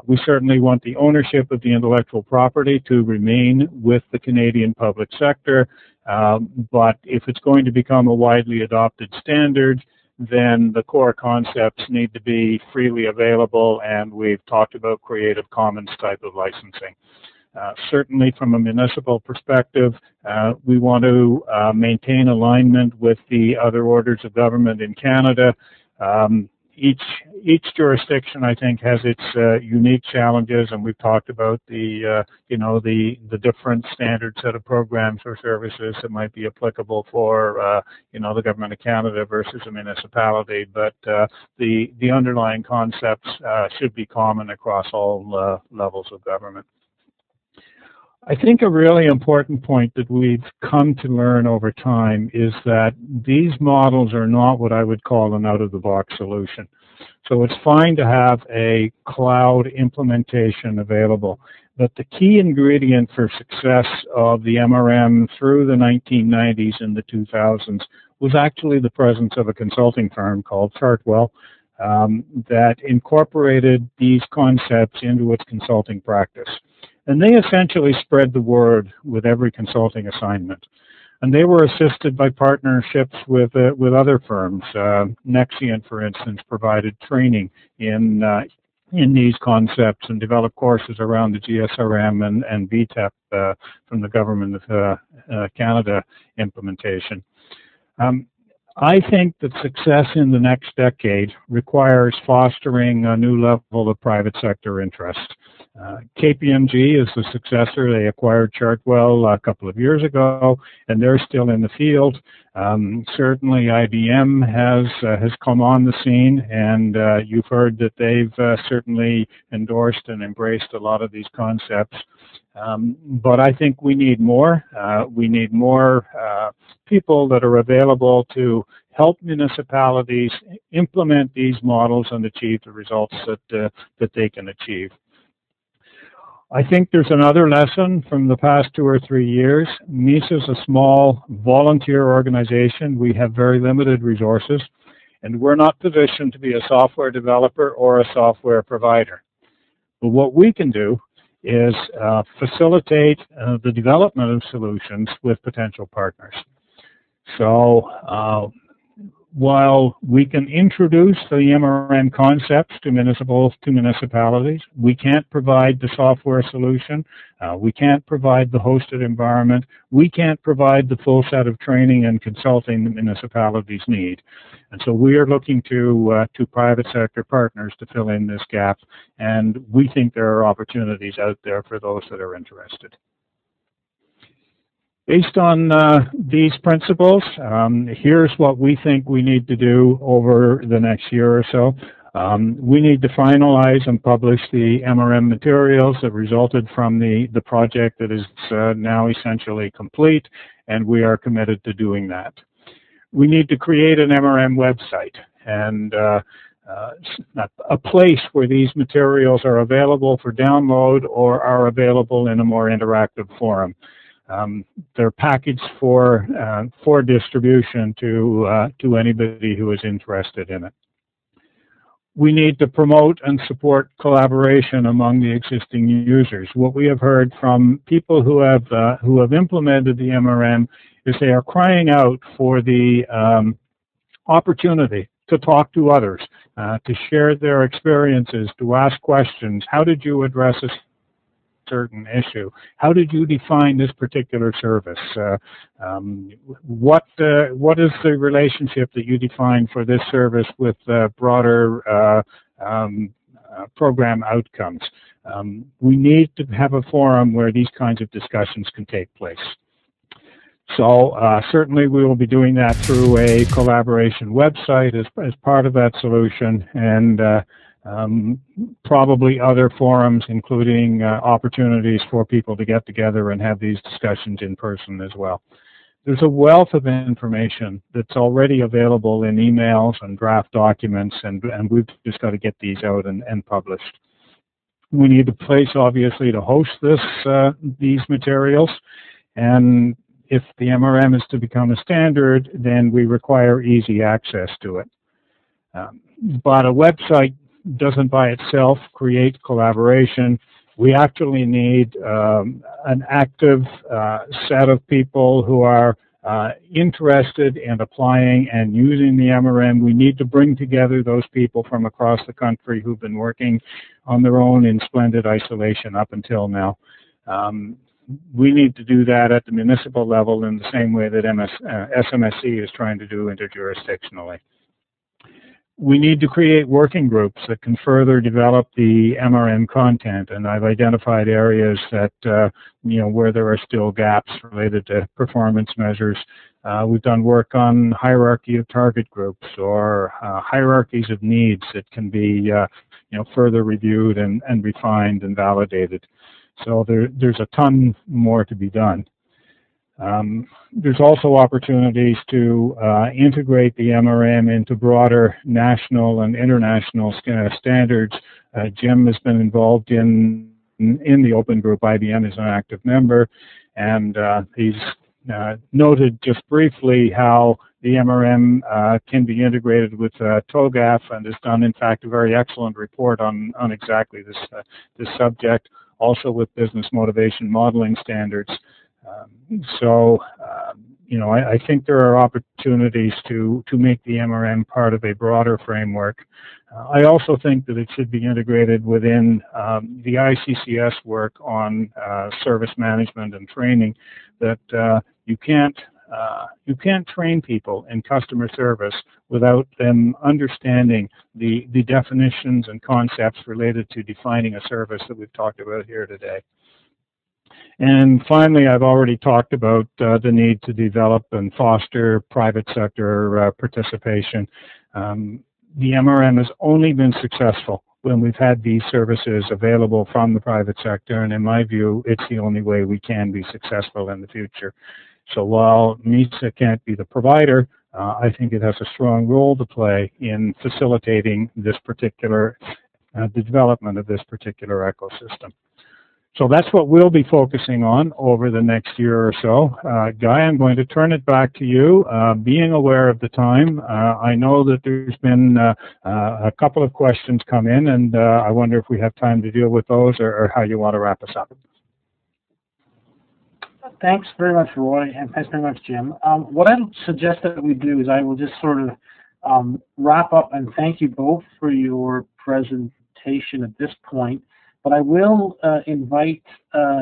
We certainly want the ownership of the intellectual property to remain with the Canadian public sector, but if it's going to become a widely adopted standard, then the core concepts need to be freely available, and we've talked about Creative Commons type of licensing. Certainly from a municipal perspective, we want to maintain alignment with the other orders of government in Canada. Each jurisdiction, I think, has its unique challenges, and we've talked about the different standard set of programs or services that might be applicable for the government of Canada versus a municipality. But the underlying concepts should be common across all levels of government. I think a really important point that we've come to learn over time is that these models are not what I would call an out-of-the-box solution. So it's fine to have a cloud implementation available, but the key ingredient for success of the MRM through the 1990s and the 2000s was actually the presence of a consulting firm called Chartwell that incorporated these concepts into its consulting practice. And they essentially spread the word with every consulting assignment. And they were assisted by partnerships with other firms. Nexian, for instance, provided training in these concepts and developed courses around the GSRM and VTEP from the Government of Canada implementation. I think that success in the next decade requires fostering a new level of private sector interest. KPMG is the successor. They acquired Chartwell a couple of years ago, and they're still in the field. Certainly IBM has come on the scene, and you've heard that they've certainly endorsed and embraced a lot of these concepts. But I think we need more. We need more people that are available to help municipalities implement these models and achieve the results that they can achieve. I think there's another lesson from the past 2 or 3 years. MISA is a small volunteer organization. We have very limited resources, and we're not positioned to be a software developer or a software provider. But what we can do is facilitate the development of solutions with potential partners. So while we can introduce the MRM concepts to municipalities, we can't provide the software solution, we can't provide the hosted environment, we can't provide the full set of training and consulting that municipalities need. And so we are looking to private sector partners to fill in this gap, and we think there are opportunities out there for those that are interested. Based on these principles, here's what we think we need to do over the next year or so. We need to finalize and publish the MRM materials that resulted from the project that is now essentially complete, and we are committed to doing that. We need to create an MRM website and a place where these materials are available for download or are available in a more interactive forum. They're packaged for distribution to anybody who is interested in it. We need to promote and support collaboration among the existing users. What we have heard from people who have implemented the MRM is they are crying out for the opportunity to talk to others, to share their experiences, to ask questions. How did you address a certain issue? How did you define this particular service? What is the relationship that you define for this service with broader program outcomes? We need to have a forum where these kinds of discussions can take place. So certainly we will be doing that through a collaboration website as part of that solution, and probably other forums, including opportunities for people to get together and have these discussions in person as well. There's a wealth of information that's already available in emails and draft documents, and we've just got to get these out and published. We need a place, obviously, to host these materials, and if the MRM is to become a standard, then we require easy access to it. But a website doesn't by itself create collaboration. We actually need an active set of people who are interested in applying and using the MRM. We need to bring together those people from across the country who've been working on their own in splendid isolation up until now. We need to do that at the municipal level in the same way that SMSC is trying to do interjurisdictionally. We need to create working groups that can further develop the MRM content, and I've identified areas that, where there are still gaps related to performance measures. We've done work on hierarchy of target groups or hierarchies of needs that can be, further reviewed and refined and validated. So there's a ton more to be done. There's also opportunities to integrate the MRM into broader national and international standards. Jim has been involved in the open group. IBM is an active member, and he's noted just briefly how the MRM can be integrated with TOGAF, and has done, in fact, a very excellent report on exactly this subject, also with business motivation modeling standards. I think there are opportunities to make the MRM part of a broader framework. I also think that it should be integrated within the ICCS work on service management and training, that you can't train people in customer service without them understanding the definitions and concepts related to defining a service that we've talked about here today. And finally, I've already talked about the need to develop and foster private sector participation. The MRM has only been successful when we've had these services available from the private sector, and in my view, it's the only way we can be successful in the future. So while MISA can't be the provider, I think it has a strong role to play in facilitating this particular, the development of this particular ecosystem. So that's what we'll be focusing on over the next year or so. Guy, I'm going to turn it back to you. Being aware of the time, I know that there's been a couple of questions come in, and I wonder if we have time to deal with those, or how you want to wrap us up. Thanks very much, Roy, and thanks very much, Jim. What I suggest that we do is I will just sort of wrap up and thank you both for your presentation at this point. But I will invite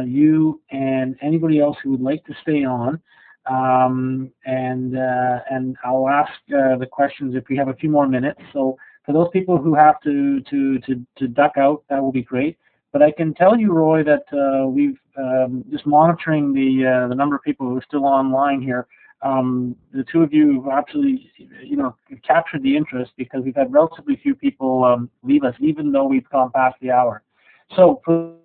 you and anybody else who would like to stay on, and I'll ask the questions if we have a few more minutes. So for those people who have to duck out, that will be great. But I can tell you, Roy, that we've just monitoring the number of people who are still online here. The two of you have absolutely, captured the interest, because we've had relatively few people leave us, even though we've gone past the hour. So for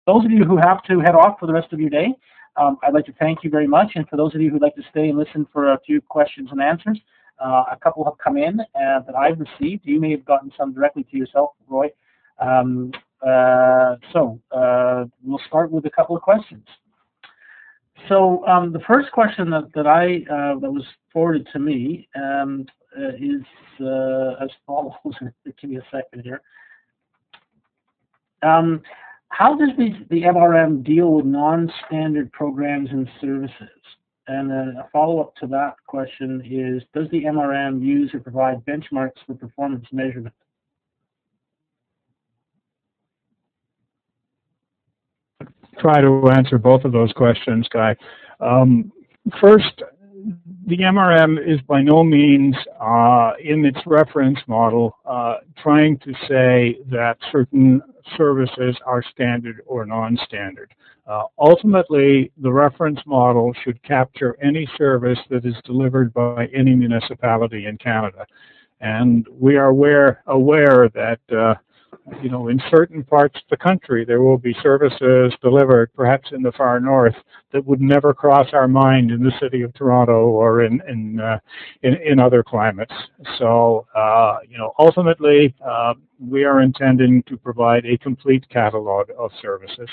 those of you who have to head off for the rest of your day, I'd like to thank you very much. And for those of you who'd like to stay and listen for a few questions and answers, a couple have come in that I've received. You may have gotten some directly to yourself, Roy. So we'll start with a couple of questions. So the first question that was forwarded to me is as follows. Give me a second here. How does the MRM deal with non-standard programs and services? And then a follow-up to that question is, does the MRM use or provide benchmarks for performance measurement? Try to answer both of those questions, Guy. First, the MRM is by no means, in its reference model, trying to say that certain services are standard or non-standard. Ultimately, the reference model should capture any service that is delivered by any municipality in Canada. And we are aware that in certain parts of the country, there will be services delivered, perhaps in the far north, that would never cross our mind in the city of Toronto or in other climates. So, ultimately, we are intending to provide a complete catalog of services,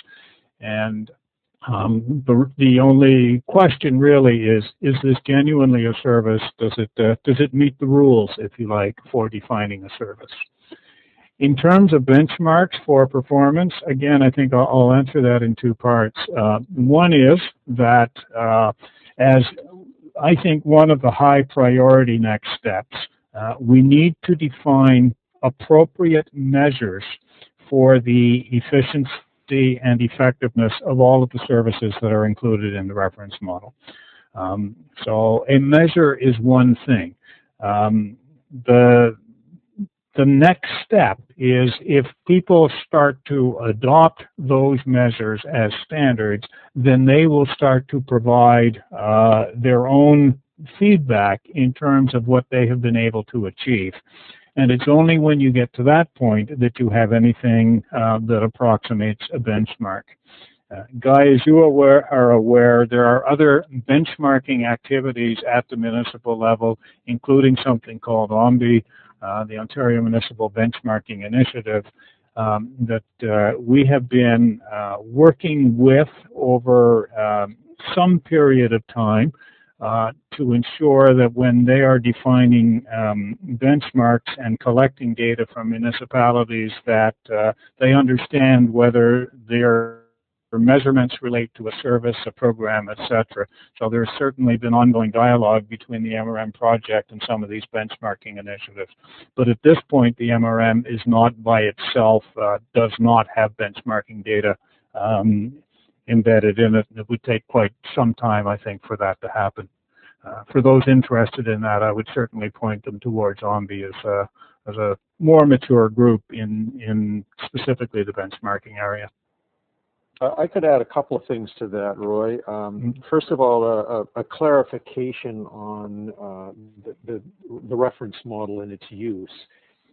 and the only question really is this genuinely a service? Does it meet the rules, if you like, for defining a service? In terms of benchmarks for performance, again, I think I'll answer that in two parts. One is that as I think one of the high priority next steps, we need to define appropriate measures for the efficiency and effectiveness of all of the services that are included in the reference model. So a measure is one thing. The next step is if people start to adopt those measures as standards, then they will start to provide their own feedback in terms of what they have been able to achieve. And it's only when you get to that point that you have anything that approximates a benchmark. Guy, as you are aware, there are other benchmarking activities at the municipal level, including something called OMBI, the Ontario Municipal Benchmarking Initiative, that we have been working with over some period of time to ensure that when they are defining benchmarks and collecting data from municipalities, that they understand whether their measurements relate to a service, a program, etc. So there's certainly been ongoing dialogue between the MRM project and some of these benchmarking initiatives. But at this point, the MRM is not by itself, does not have benchmarking data embedded in it. It would take quite some time, I think, for that to happen. For those interested in that, I would certainly point them towards OMBI as a more mature group in specifically the benchmarking area. I could add a couple of things to that, Roy. First of all, a clarification on the reference model and its use.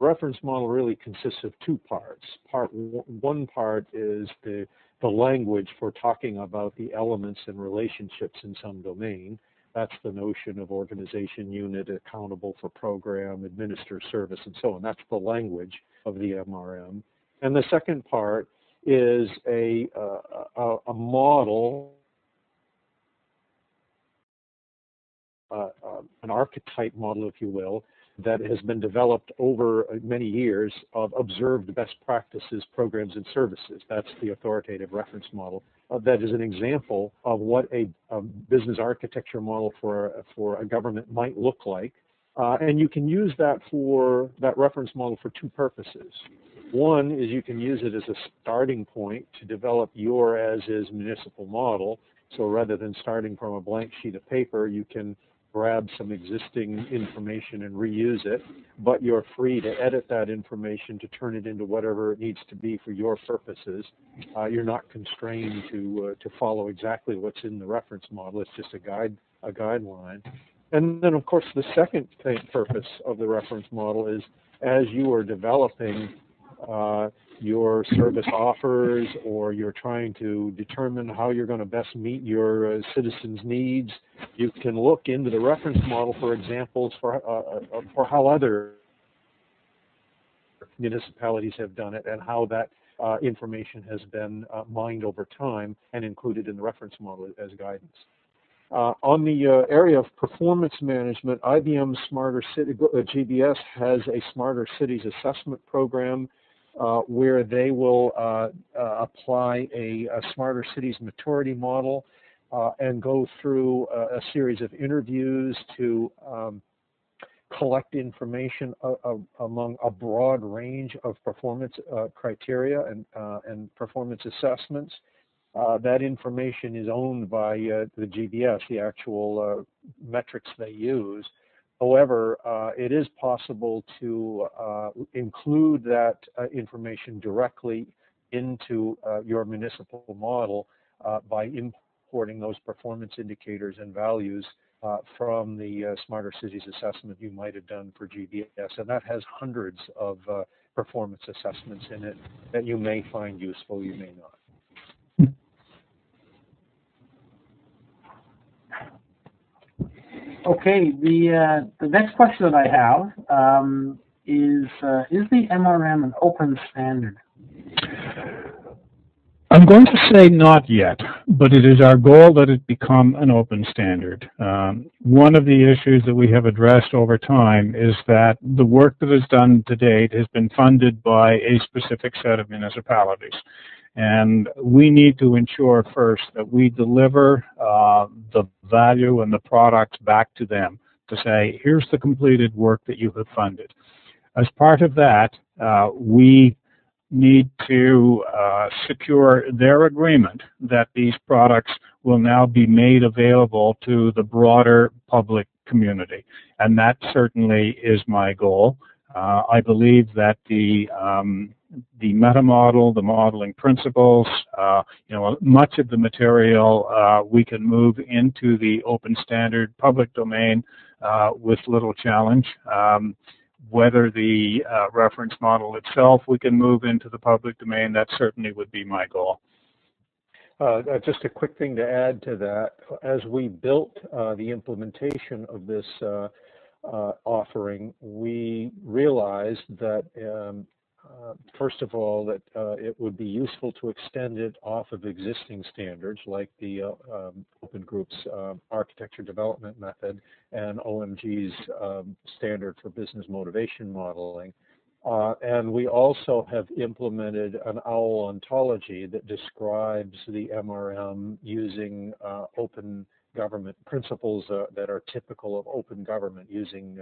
The reference model really consists of two parts. One part is the language for talking about the elements and relationships in some domain. That's the notion of organization, unit, accountable for program, administer service, and so on. That's the language of the MRM. And the second part is a model, an archetype model, if you will, that has been developed over many years of observed best practices, programs, and services. That's the authoritative reference model. That is an example of what a business architecture model for a government might look like. And you can use that reference model for two purposes. One is you can use it as a starting point to develop your as-is municipal model. So rather than starting from a blank sheet of paper, you can grab some existing information and reuse it, but you're free to edit that information to turn it into whatever it needs to be for your purposes. You're not constrained to follow exactly what's in the reference model. It's just a guideline. And then, of course, the second purpose of the reference model is as you are developing your service offers, or you're trying to determine how you're going to best meet your citizens' needs, you can look into the reference model for examples for how other municipalities have done it and how that information has been mined over time and included in the reference model as guidance. On the area of performance management, IBM's Smarter City, GBS has a Smarter Cities assessment program where they will apply a Smarter Cities maturity model and go through a series of interviews to collect information among a broad range of performance criteria and performance assessments. That information is owned by the GBS, the actual metrics they use. However, it is possible to include that information directly into your municipal model by importing those performance indicators and values from the Smarter Cities assessment you might have done for GBS. And that has hundreds of performance assessments in it that you may find useful, you may not. Okay, the next question that I have is the MRM an open standard? I'm going to say not yet, but it is our goal that it become an open standard. One of the issues that we have addressed over time is that the work that is done to date has been funded by a specific set of municipalities. And we need to ensure first that we deliver the value and the products back to them to say, here's the completed work that you have funded. As part of that, we need to secure their agreement that these products will now be made available to the broader public community. And that certainly is my goal. I believe that the meta model, the modeling principles, much of the material we can move into the open standard public domain with little challenge. Whether the reference model itself we can move into the public domain, that certainly would be my goal. Just a quick thing to add to that. As we built the implementation of this offering, we realized that first of all, that it would be useful to extend it off of existing standards like the Open Group's Architecture Development Method and OMG's standard for business motivation modeling. And we also have implemented an OWL ontology that describes the MRM using open government principles that are typical of open government, using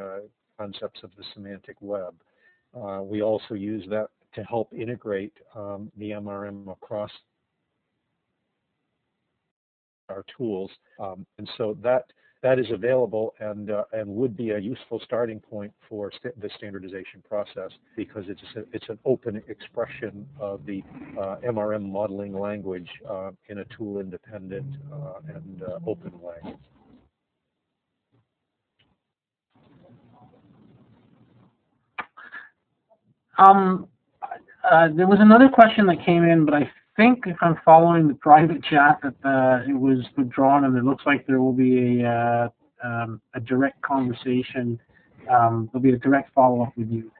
concepts of the semantic web. We also use that to help integrate the MRM across our tools, and so that is available and would be a useful starting point for the standardization process, because it's an open expression of the MRM modeling language in a tool independent and open way. There was another question that came in, but I think if I'm following the private chat that it was withdrawn, and it looks like there will be a direct conversation. There'll be a direct follow-up with you.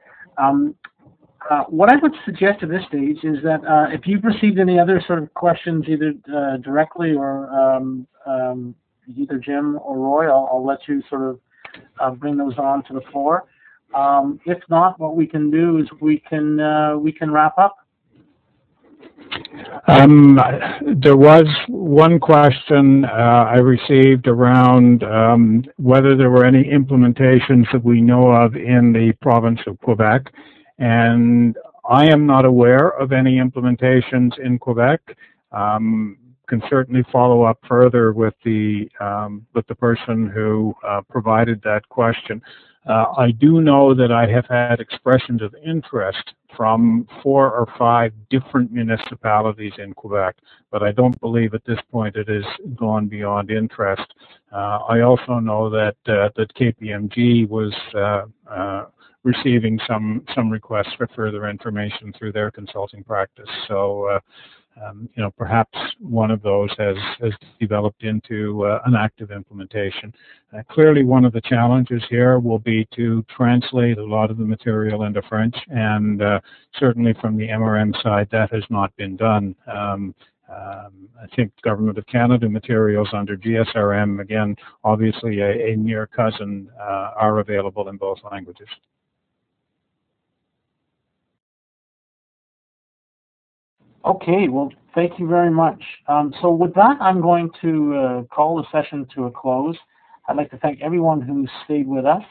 What I would suggest at this stage is that if you've received any other sort of questions, either directly or either Jim or Roy, I'll let you sort of bring those on to the floor. If not, what we can do is we can wrap up. There was one question I received around whether there were any implementations that we know of in the province of Quebec, and I am not aware of any implementations in Quebec. Can certainly follow up further with the person who provided that question. I do know that I have had expressions of interest from 4 or 5 different municipalities in Quebec, but I don't believe at this point it has gone beyond interest. I also know that KPMG was receiving some requests for further information through their consulting practice. So, perhaps one of those has developed into an active implementation. Clearly, one of the challenges here will be to translate a lot of the material into French, and certainly from the MRM side, that has not been done. I think Government of Canada materials under GSRM, again, obviously a near cousin, are available in both languages. Okay, well, thank you very much. So with that, I'm going to call the session to a close. I'd like to thank everyone who stayed with us.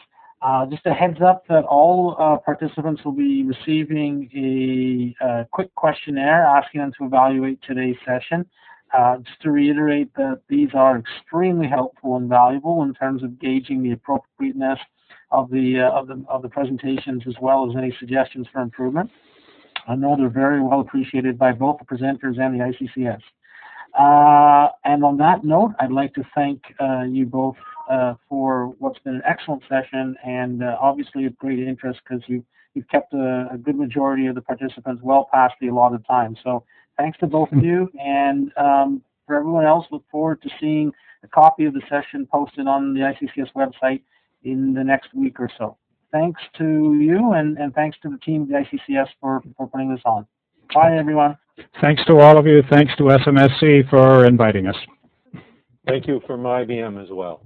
Just a heads up that all participants will be receiving a quick questionnaire asking them to evaluate today's session. Just to reiterate that these are extremely helpful and valuable in terms of gauging the appropriateness of the presentations as well as any suggestions for improvement. I know they're very well appreciated by both the presenters and the ICCS. And on that note, I'd like to thank you both for what's been an excellent session and obviously of great interest because you've kept a good majority of the participants well past the allotted time. So thanks to both of you, and for everyone else, look forward to seeing a copy of the session posted on the ICCS website in the next week or so. Thanks to you, and thanks to the team of the ICCS for putting this on. Bye, everyone. Thanks to all of you. Thanks to SMSC for inviting us. Thank you from IBM as well.